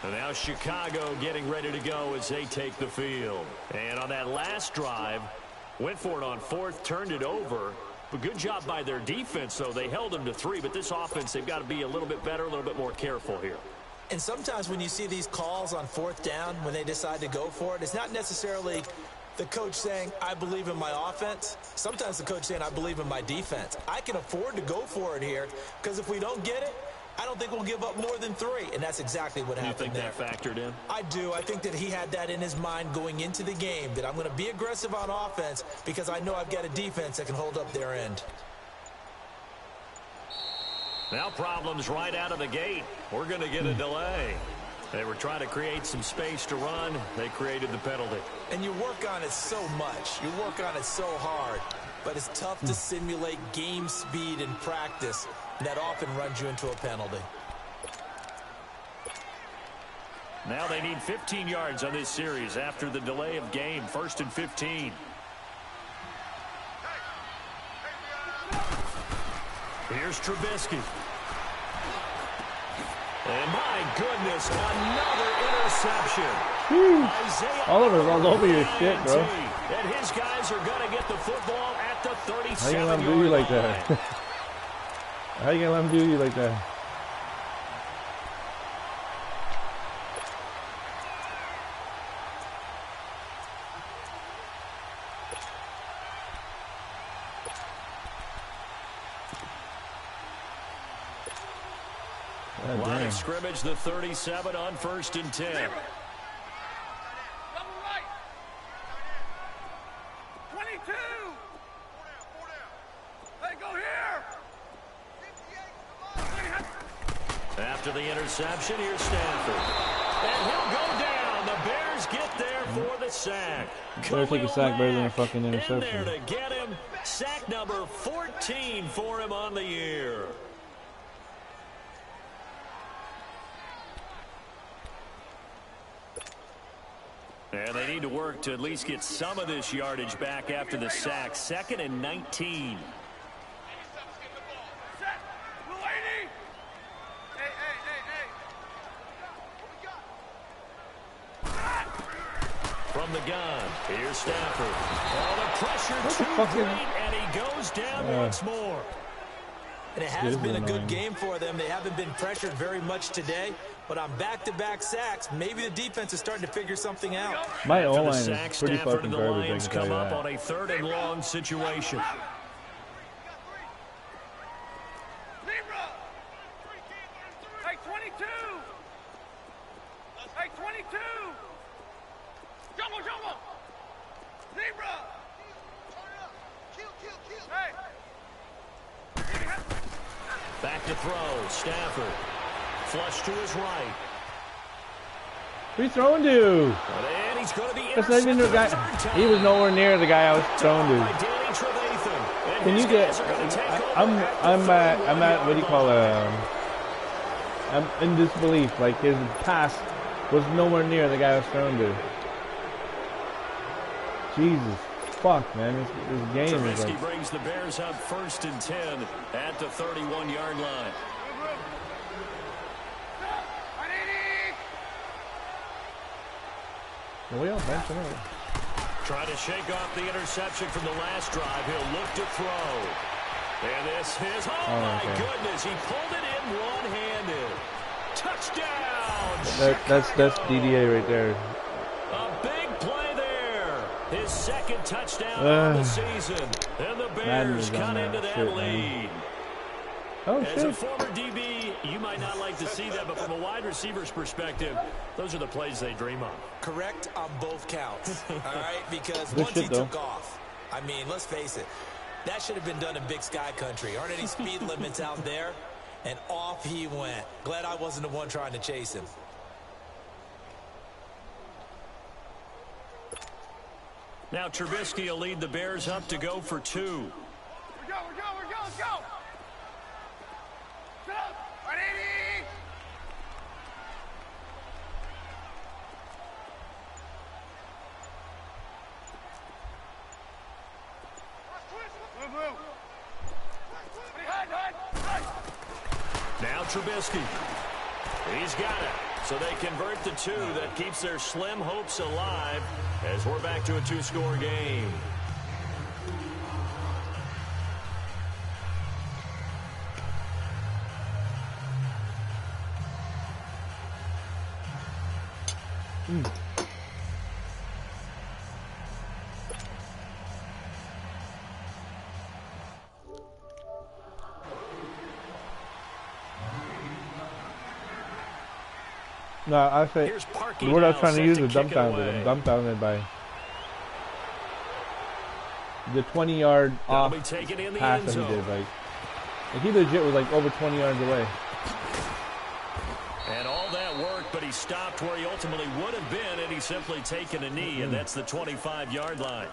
And now Chicago getting ready to go as they take the field. And on that last drive, went for it on 4th, turned it over. But good job by their defense, though. They held them to 3, but this offense, they've got to be a little bit better, a little bit more careful here. And sometimes when you see these calls on 4th down, when they decide to go for it, it's not necessarily the coach saying, I believe in my offense. Sometimes the coach saying, I believe in my defense. I can afford to go for it here because if we don't get it, I don't think we'll give up more than 3. And that's exactly what happened there. You think that factored in? I do. I think that he had that in his mind going into the game, that I'm going to be aggressive on offense because I know I've got a defense that can hold up their end. Now problems right out of the gate. We're going to get a delay. They were trying to create some space to run. They created the penalty. And you work on it so much. You work on it so hard. But it's tough to simulate game speed in practice. And that often runs you into a penalty. Now they need 15 yards on this series after the delay of game. 1st and 15. Here's Trubisky. And my goodness, another interception. Oliver's all over your shit, bro. And his guys are going to get the football at the 37-yard line. How you gonna let him do you like that? How you gonna let him do you like that? God Line damn. of scrimmage, the 37 on 1st and 10. Double right. 22. Hey, go here. After the interception, here's Stanford. And he'll go down. The Bears get there for the sack. Better take a sack better than a fucking In interception. there to get him. Sack number 14 for him on the year. And they need to work to at least get some of this yardage back after the sack. 2nd and 19. Set. Blue 80. Hey, hey, hey, hey. From the gun, here's Stafford. Oh, the pressure too fuck is- great, and he goes down once more. And it has It is been a good annoying. game for them. They haven't been pressured very much today. But on back-to-back sacks, maybe the defense is starting to figure something out. My After the O-line sack, is pretty Stafford fucking and the garbage, I Lions can tell come you up that. on a 3rd and long situation. Zebra. Hey, 22. Hey, 22. Jumbo, jumbo. Zebra. Hey. to throw. Stafford. Flush to his right. Who are you throwing to? And he's going to be That's not even the guy. He was nowhere near the guy I was throwing to. Can you get? I'm at what do you call I'm in disbelief. Like his pass was nowhere near the guy I was throwing to. Jesus, fuck, man, this game is like. Brings the Bears up 1st and 10 at the 31-yard line. We all benching it. Trying to shake off the interception from the last drive. He'll look to throw. And this is, my goodness, he pulled it in one-handed. Touchdown! That's DDA right there. A big play there. His second touchdown of the season. And the Bears cut into that lead. Man. Oh, As a former DB, you might not like to see that, but from a wide receiver's perspective, those are the plays they dream of. Correct on both counts, all right? Because once he took off, I mean, let's face it, that should have been done in Big Sky Country. Aren't any speed limits out there? And off he went. Glad I wasn't the one trying to chase him. Now Trubisky will lead the Bears up to go for 2. We're go, let's go! Sit up! Ready! Move. Now Trubisky. He's got it. So they convert the 2. That keeps their slim hopes alive as we're back to a 2-score game. No, I say the word I was trying to use was dumbfounded. I'm dumbfounded by the 20-yard off pass that he did. Like he legit was like over 20 yards away. And all that work, but he stopped where he ultimately would have been, and he's simply taken a knee, and that's the 25-yard line.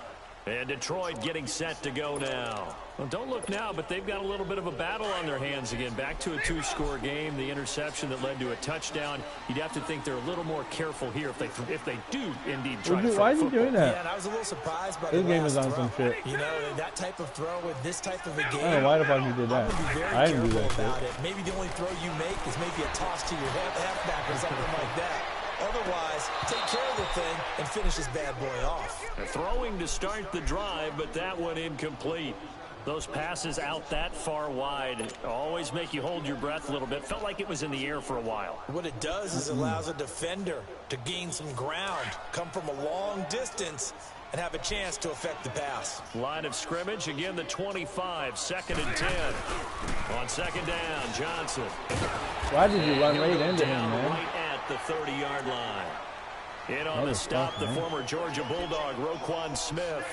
And Detroit getting set to go now. Well, don't look now, but they've got a little bit of a battle on their hands again. Back to a 2-score game. The interception that led to a touchdown. You'd have to think they're a little more careful here if they do indeed try to throw. Why are you doing that? Yeah, and I was a little surprised by this the game is on throw. some shit. You know, that type of throw with this type of a game. I don't know why the fuck you did that. I didn't do that about shit. it. Maybe the only throw you make is maybe a toss to your halfback or something like that. Otherwise, take care of the thing and finish this bad boy off. Throwing to start the drive, but that one incomplete. Those passes out that far wide always make you hold your breath a little bit. Felt like it was in the air for a while. What it does is allows a defender to gain some ground, come from a long distance, and have a chance to affect the pass. Line of scrimmage, again the 25, 2nd and 10. On 2nd down, Johnson. Why did you run right into him, man? Right at the 30-yard line. In on the stop, the former Georgia Bulldog, Roquan Smith.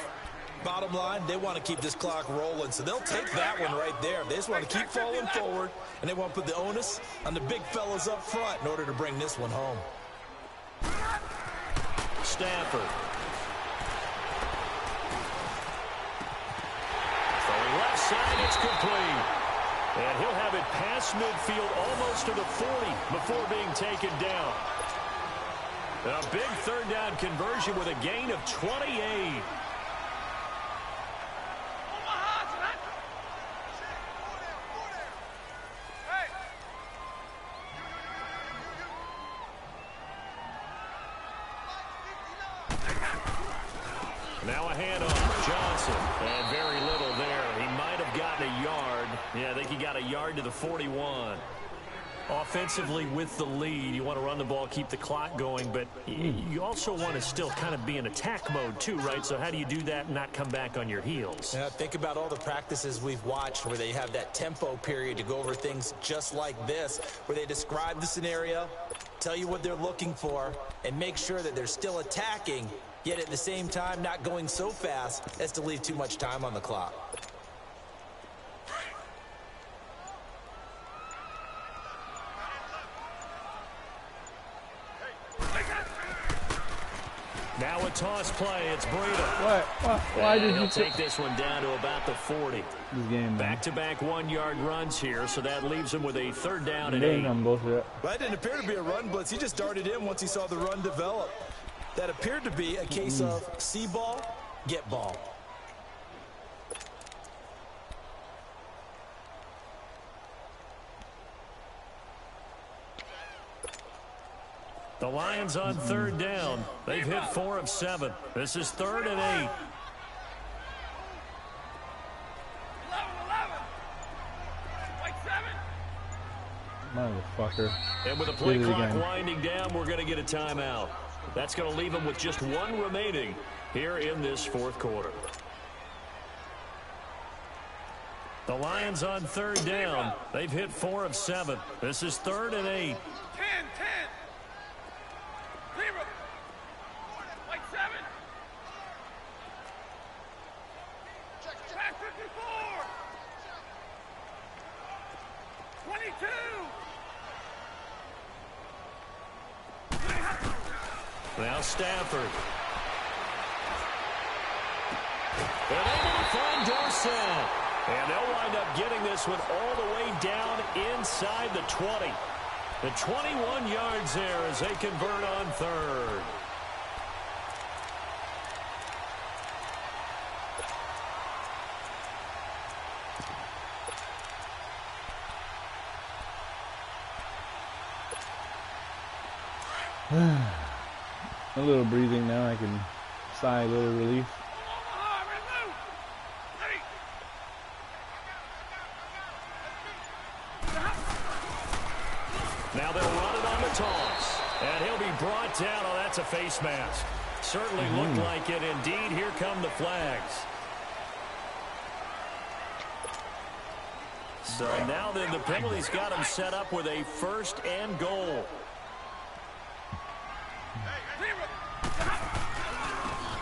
Bottom line, they want to keep this clock rolling, so they'll take that one right there. They just want to keep falling forward, and they want to put the onus on the big fellas up front in order to bring this one home. Stafford. Throwing left side, it's complete. And he'll have it past midfield almost to the 40 before being taken down. A big 3rd down conversion with a gain of 28. Now a handoff, Johnson, and very little there. He might have gotten a yard. Yeah, I think he got a yard to the 41. Offensively with the lead, you want to run the ball, keep the clock going, but you also want to still kind of be in attack mode too, right? So how do you do that and not come back on your heels? Yeah, think about all the practices we've watched where they have that tempo period to go over things just like this, where they describe the scenario, tell you what they're looking for, and make sure that they're still attacking, yet at the same time not going so fast as to leave too much time on the clock. Now a toss play. It's Breida. What? Why did you take this one down to about the 40? This game, back-to-back 1-yard runs here, so that leaves him with a 3rd down and 8. That didn't appear to be a run blitz. He just darted in once he saw the run develop. That appeared to be a case of see ball, get ball. The Lions on 3rd down. They've hit 4 of 7. This is 3rd and 8. 11. Motherfucker. And with the play clock winding down, we're going to get a timeout. That's going to leave them with just 1 remaining here in this 4th quarter. The Lions on 3rd down. They've hit 4 of 7. This is 3rd and 8. 10. Like 7. Back 54. 22. Now Stafford. And able to find Dorsett. And they'll wind up getting this one all the way down inside the 20. The 21 yards there as they convert on 3rd. A little breathing now. I can sigh a little relief. Now they'll run it on the toss. And he'll be brought down. Oh, that's a face mask. Certainly looked like it. Indeed, here come the flags. So now then the penalty's got him set up with a 1st and goal.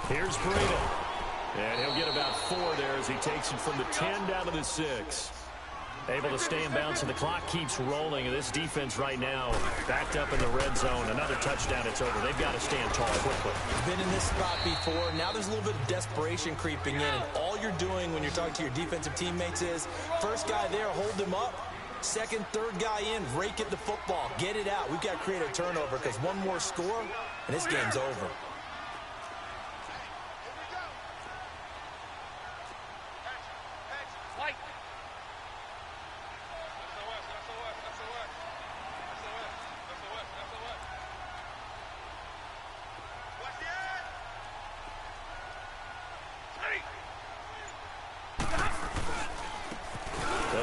Here's Breida. And he'll get about 4 there as he takes it from the 10 down to the 6. Able to stay in bounds, and the clock keeps rolling. And this defense right now backed up in the red zone. Another touchdown, it's over. They've got to stand tall quickly. Been in this spot before. Now there's a little bit of desperation creeping in. And all you're doing when you're talking to your defensive teammates is, first guy there, hold him up. Second, third guy in, rake at the football. Get it out. We've got to create a turnover because one more score, and this game's over.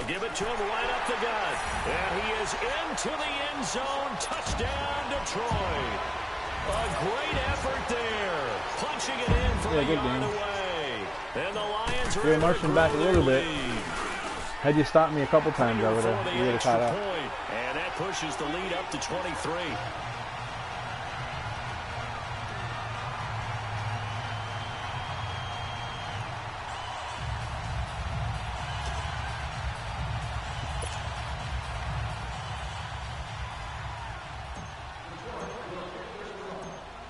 Give it to him right up the gut. And he is into the end zone. Touchdown, Detroit. A great effort there. Punching it in from a yard away. And the Lions are marching back a little bit. Had you stopped me a couple times, I would have caught up. And that pushes the lead up to 23.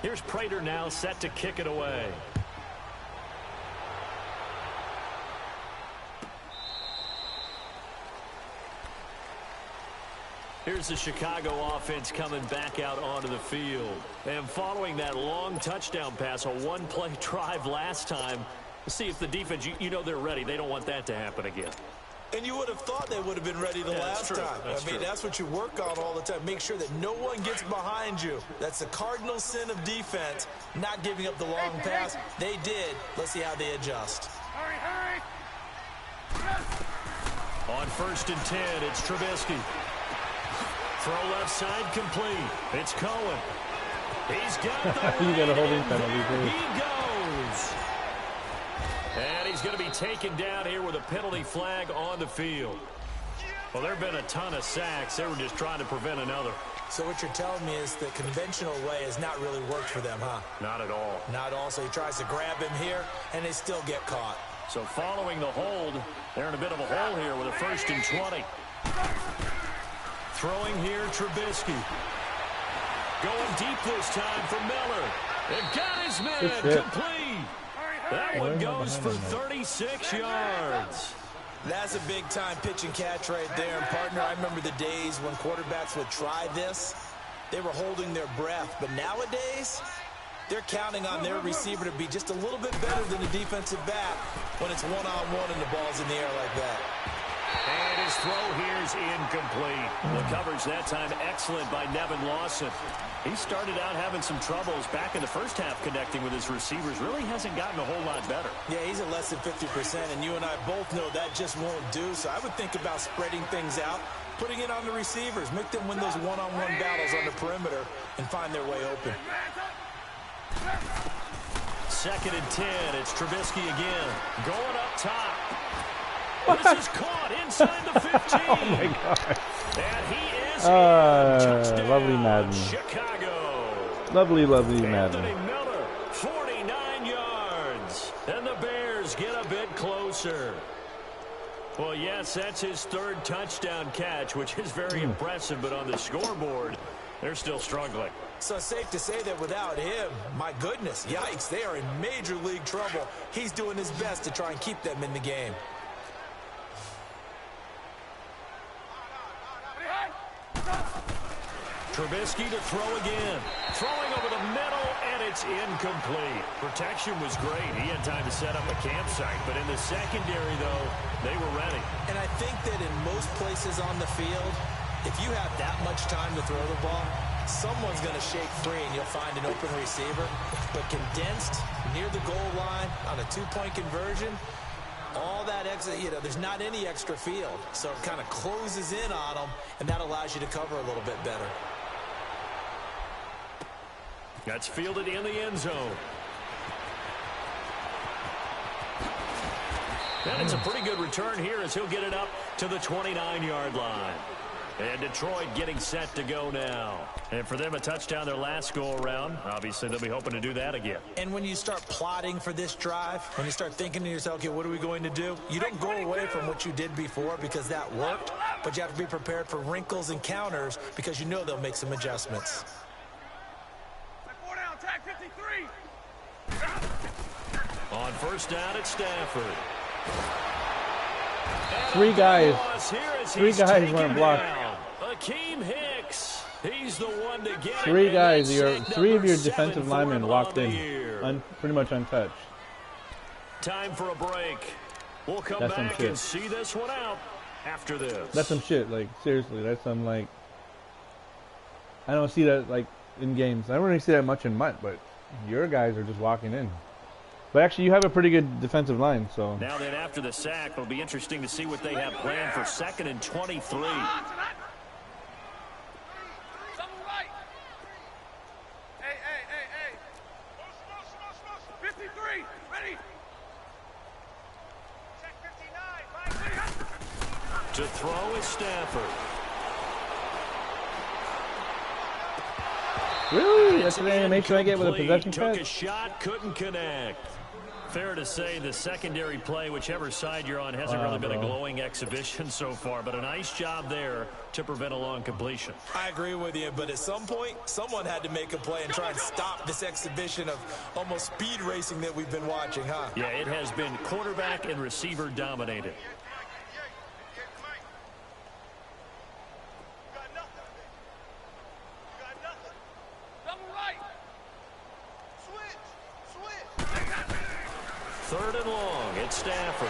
Here's Prater now set to kick it away. Here's the Chicago offense coming back out onto the field. And following that long touchdown pass, a one-play drive last time, see if the defense, you know they're ready. They don't want that to happen again. And you would have thought they would have been ready the last time. I mean, that's what you work on all the time. Make sure that no one gets behind you. That's the cardinal sin of defense, not giving up the long pass. They did. Let's see how they adjust. Hurry. On 1st and 10, it's Trubisky. Throw left side complete. It's Cohen. He's got the You got a holding penalty, too. He goes. And he's going to be taken down here with a penalty flag on the field. Well, there have been a ton of sacks. They were just trying to prevent another. So what you're telling me is the conventional way has not really worked for them, huh? Not at all. Not at all. So he tries to grab him here, and they still get caught. So following the hold, they're in a bit of a hole here with a 1st and 20. Throwing here, Trubisky. Going deep this time for Miller. And got his his man, complete. That one goes for 36 yards. That's a big-time pitch and catch right there. And, partner, I remember the days when quarterbacks would try this. They were holding their breath. But nowadays, they're counting on their receiver to be just a little bit better than the defensive back when it's one-on-one and the ball's in the air like that. And his throw here's incomplete. The coverage that time excellent by Nevin Lawson. He started out having some troubles back in the first half connecting with his receivers. Really hasn't gotten a whole lot better. Yeah, he's at less than 50%, and you and I both know that just won't do. So I would think about spreading things out, putting it on the receivers, make them win those one-on-one battles on the perimeter and find their way open. 2nd and 10. It's Trubisky again. Going up top. This is caught inside the 15. Oh, my God. And he is touchdown. Lovely Madden. Chicago. Lovely, lovely Madden. Anthony Miller, 49 yards. And the Bears get a bit closer. Well, yes, that's his 3rd touchdown catch, which is very impressive. But on the scoreboard, they're still struggling. So it's safe to say that without him, my goodness, yikes, they are in major league trouble. He's doing his best to try and keep them in the game. Trubisky to throw again. Throwing over the middle, and it's incomplete. Protection was great. He had time to set up a campsite. But in the secondary, though, they were ready. And I think that in most places on the field, if you have that much time to throw the ball, someone's going to shake free and you'll find an open receiver. But condensed, near the goal line, on a 2-point conversion, all that extra, there's not any extra field. So it kind of closes in on them, and that allows you to cover a little bit better. That's fielded in the end zone. And it's a pretty good return here as he'll get it up to the 29-yard line. And Detroit getting set to go now. And for them, a touchdown their last go-around. Obviously, they'll be hoping to do that again. And when you start plotting for this drive, when you start thinking to yourself, okay, what are we going to do? You don't go away from what you did before because that worked, but you have to be prepared for wrinkles and counters because you know they'll make some adjustments. 53. On 1st down, it's Stafford. Three guys weren't blocked. Akeem Hicks. He's the one to get 3 guys. Three of your defensive linemen walked in, pretty much untouched. Time for a break. We'll come back and see this one out after this. That's some shit. Like, seriously, that's some, like, I don't see that, like, in games. I don't really see that much in Mutt, but your guys are just walking in. But actually, you have a pretty good defensive line, so. Now then, after the sack, it'll be interesting to see what they have planned for 2nd and 23. Hey. 53. Ready. Check 59. To throw is Stafford. Really? That's the animation I get with a possession Took catch? a shot, couldn't connect. Fair to say the secondary play, whichever side you're on, hasn't really been a glowing exhibition so far, but a nice job there to prevent a long completion. I agree with you, but at some point, someone had to make a play and try and stop this exhibition of almost speed racing that we've been watching, huh? Yeah, it has been quarterback and receiver dominated. Third and long, it's Stafford.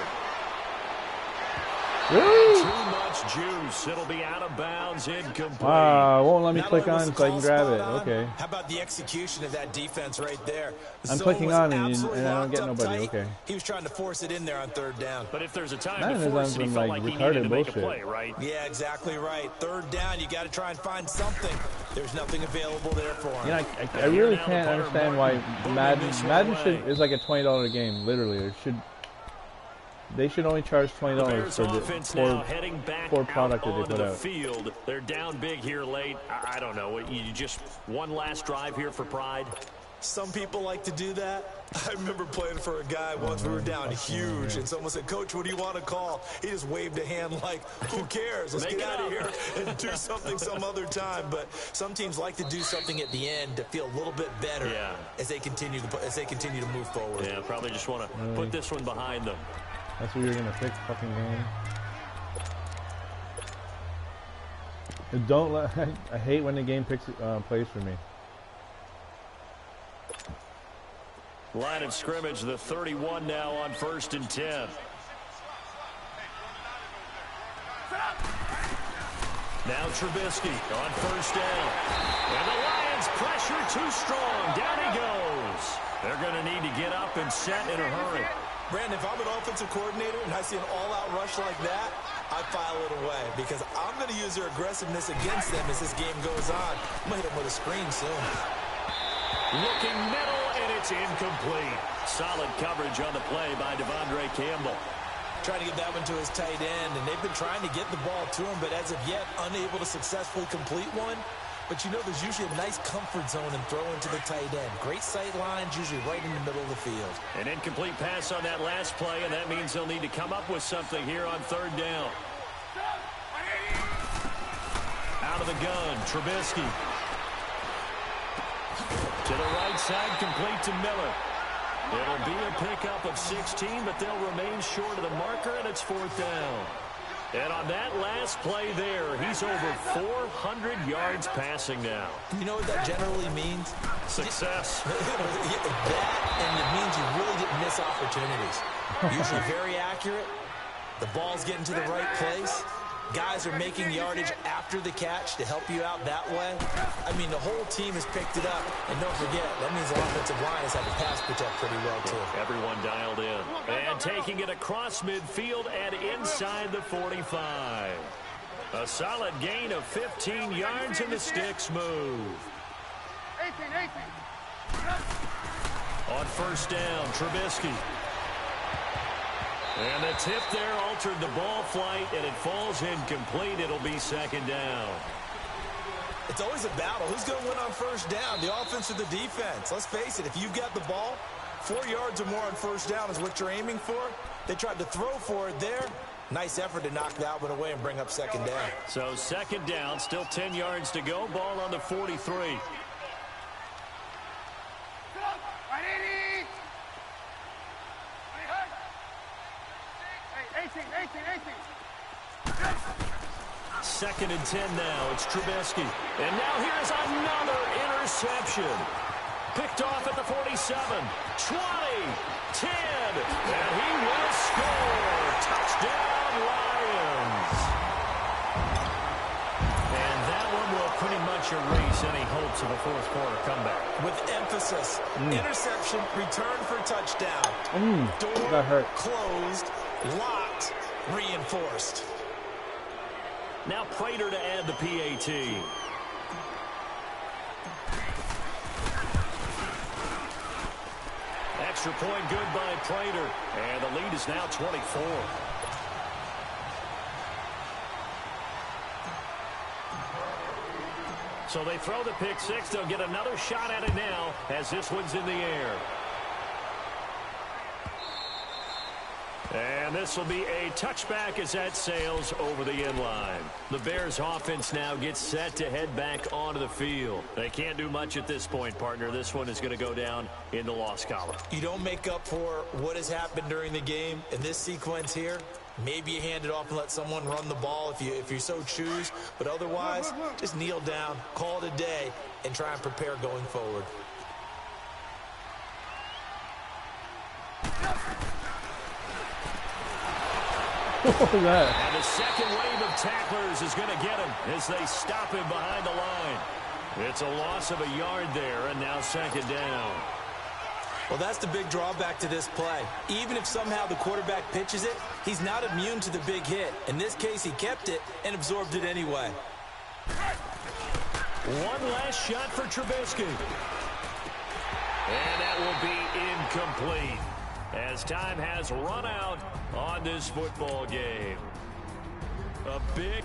Really? Too much juice. It'll be out of bounds, incomplete. Wow, won't let me click on so I can grab it. Okay. How about the execution of that defense right there? I'm clicking on and I don't get nobody. Okay. He was trying to force it in there on 3rd down. But if there's a time Madden to force is it, he on felt some, like he retarded needed to make a bullshit. play, right? Yeah, exactly right. 3rd down, you got to try and find something. There's nothing available there for him. You know, I really can't understand why Madden is like a $20 game. Literally, they should only charge $20 for the poor product that they put out. Field. They're down big here late. I don't know. You just one last drive here for pride. Some people like to do that. I remember playing for a guy once. We were down huge, and someone said, "Coach, what do you want to call?" He just waved a hand like, "Who cares? Let's get out of here and do something some other time." But some teams like to do something at the end to feel a little bit better as they continue to move forward. Yeah, probably just want to put this one behind them. That's what you're gonna pick, fucking game. Don't let. I hate when the game plays for me. Line of scrimmage, the 31 now on 1st and 10. Now Trubisky on 1st down. And the Lions pressure too strong. Down he goes. They're going to need to get up and set in a hurry. Brandon, if I'm an offensive coordinator and I see an all-out rush like that, I file it away because I'm going to use their aggressiveness against them as this game goes on. I'm going to hit them with a screen soon. Looking middle, and it's incomplete. Solid coverage on the play by Devondre Campbell. Trying to get that one to his tight end, and they've been trying to get the ball to him, but as of yet, unable to successfully complete one. But you know, there's usually a nice comfort zone in throwing to the tight end. Great sight lines, usually right in the middle of the field. An incomplete pass on that last play, and that means they'll need to come up with something here on 3rd down. Out of the gun, Trubisky. To the right side, complete to Miller. It'll be a pickup of 16, but they'll remain short of the marker, and it's 4th down. And on that last play there, he's over 400 yards passing now. You know what that generally means? Success. That, and it means you really didn't miss opportunities. Usually very accurate. The ball's getting to the right place. Guys are making yardage after the catch to help you out that way. I mean, the whole team has picked it up. And don't forget, that means the offensive line has had to pass protect pretty well, too. Everyone dialed in. And taking it across midfield and inside the 45. A solid gain of 15 yards, and the sticks move. 18. On 1st down, Trubisky. And the tip there altered the ball flight, and it falls incomplete. It'll be 2nd down. It's always a battle. Who's going to win on 1st down, the offense or the defense? Let's face it, if you've got the ball, 4 yards or more on 1st down is what you're aiming for. They tried to throw for it there. Nice effort to knock that one away and bring up 2nd down. So 2nd down, still 10 yards to go. Ball on the 43. 2nd and 10 now. It's Trubisky. And now here's another interception. Picked off at the 47. 20. 10. And he will score. Touchdown, Lions. And that one will pretty much erase any hopes of a 4th quarter comeback. With emphasis. Interception, return for touchdown. Door got hurt. Closed, locked, reinforced. Now Prater to add the PAT. Extra point good by Prater. And the lead is now 24. So they throw the pick 6. They'll get another shot at it now as this one's in the air. And this will be a touchback as that sails over the end line. The Bears offense now gets set to head back onto the field. They can't do much at this point, partner. This one is going to go down in the loss column. You don't make up for what has happened during the game in this sequence here. Maybe you hand it off and let someone run the ball if you so choose. But otherwise, just kneel down, call it a day, and try and prepare going forward. What was that? And the second wave of tacklers is going to get him as they stop him behind the line. It's a loss of a yard there, and now 2nd down. Well, that's the big drawback to this play. Even if somehow the quarterback pitches it, he's not immune to the big hit. In this case, he kept it and absorbed it anyway. One last shot for Trubisky. And that will be incomplete as time has run out on this football game. A big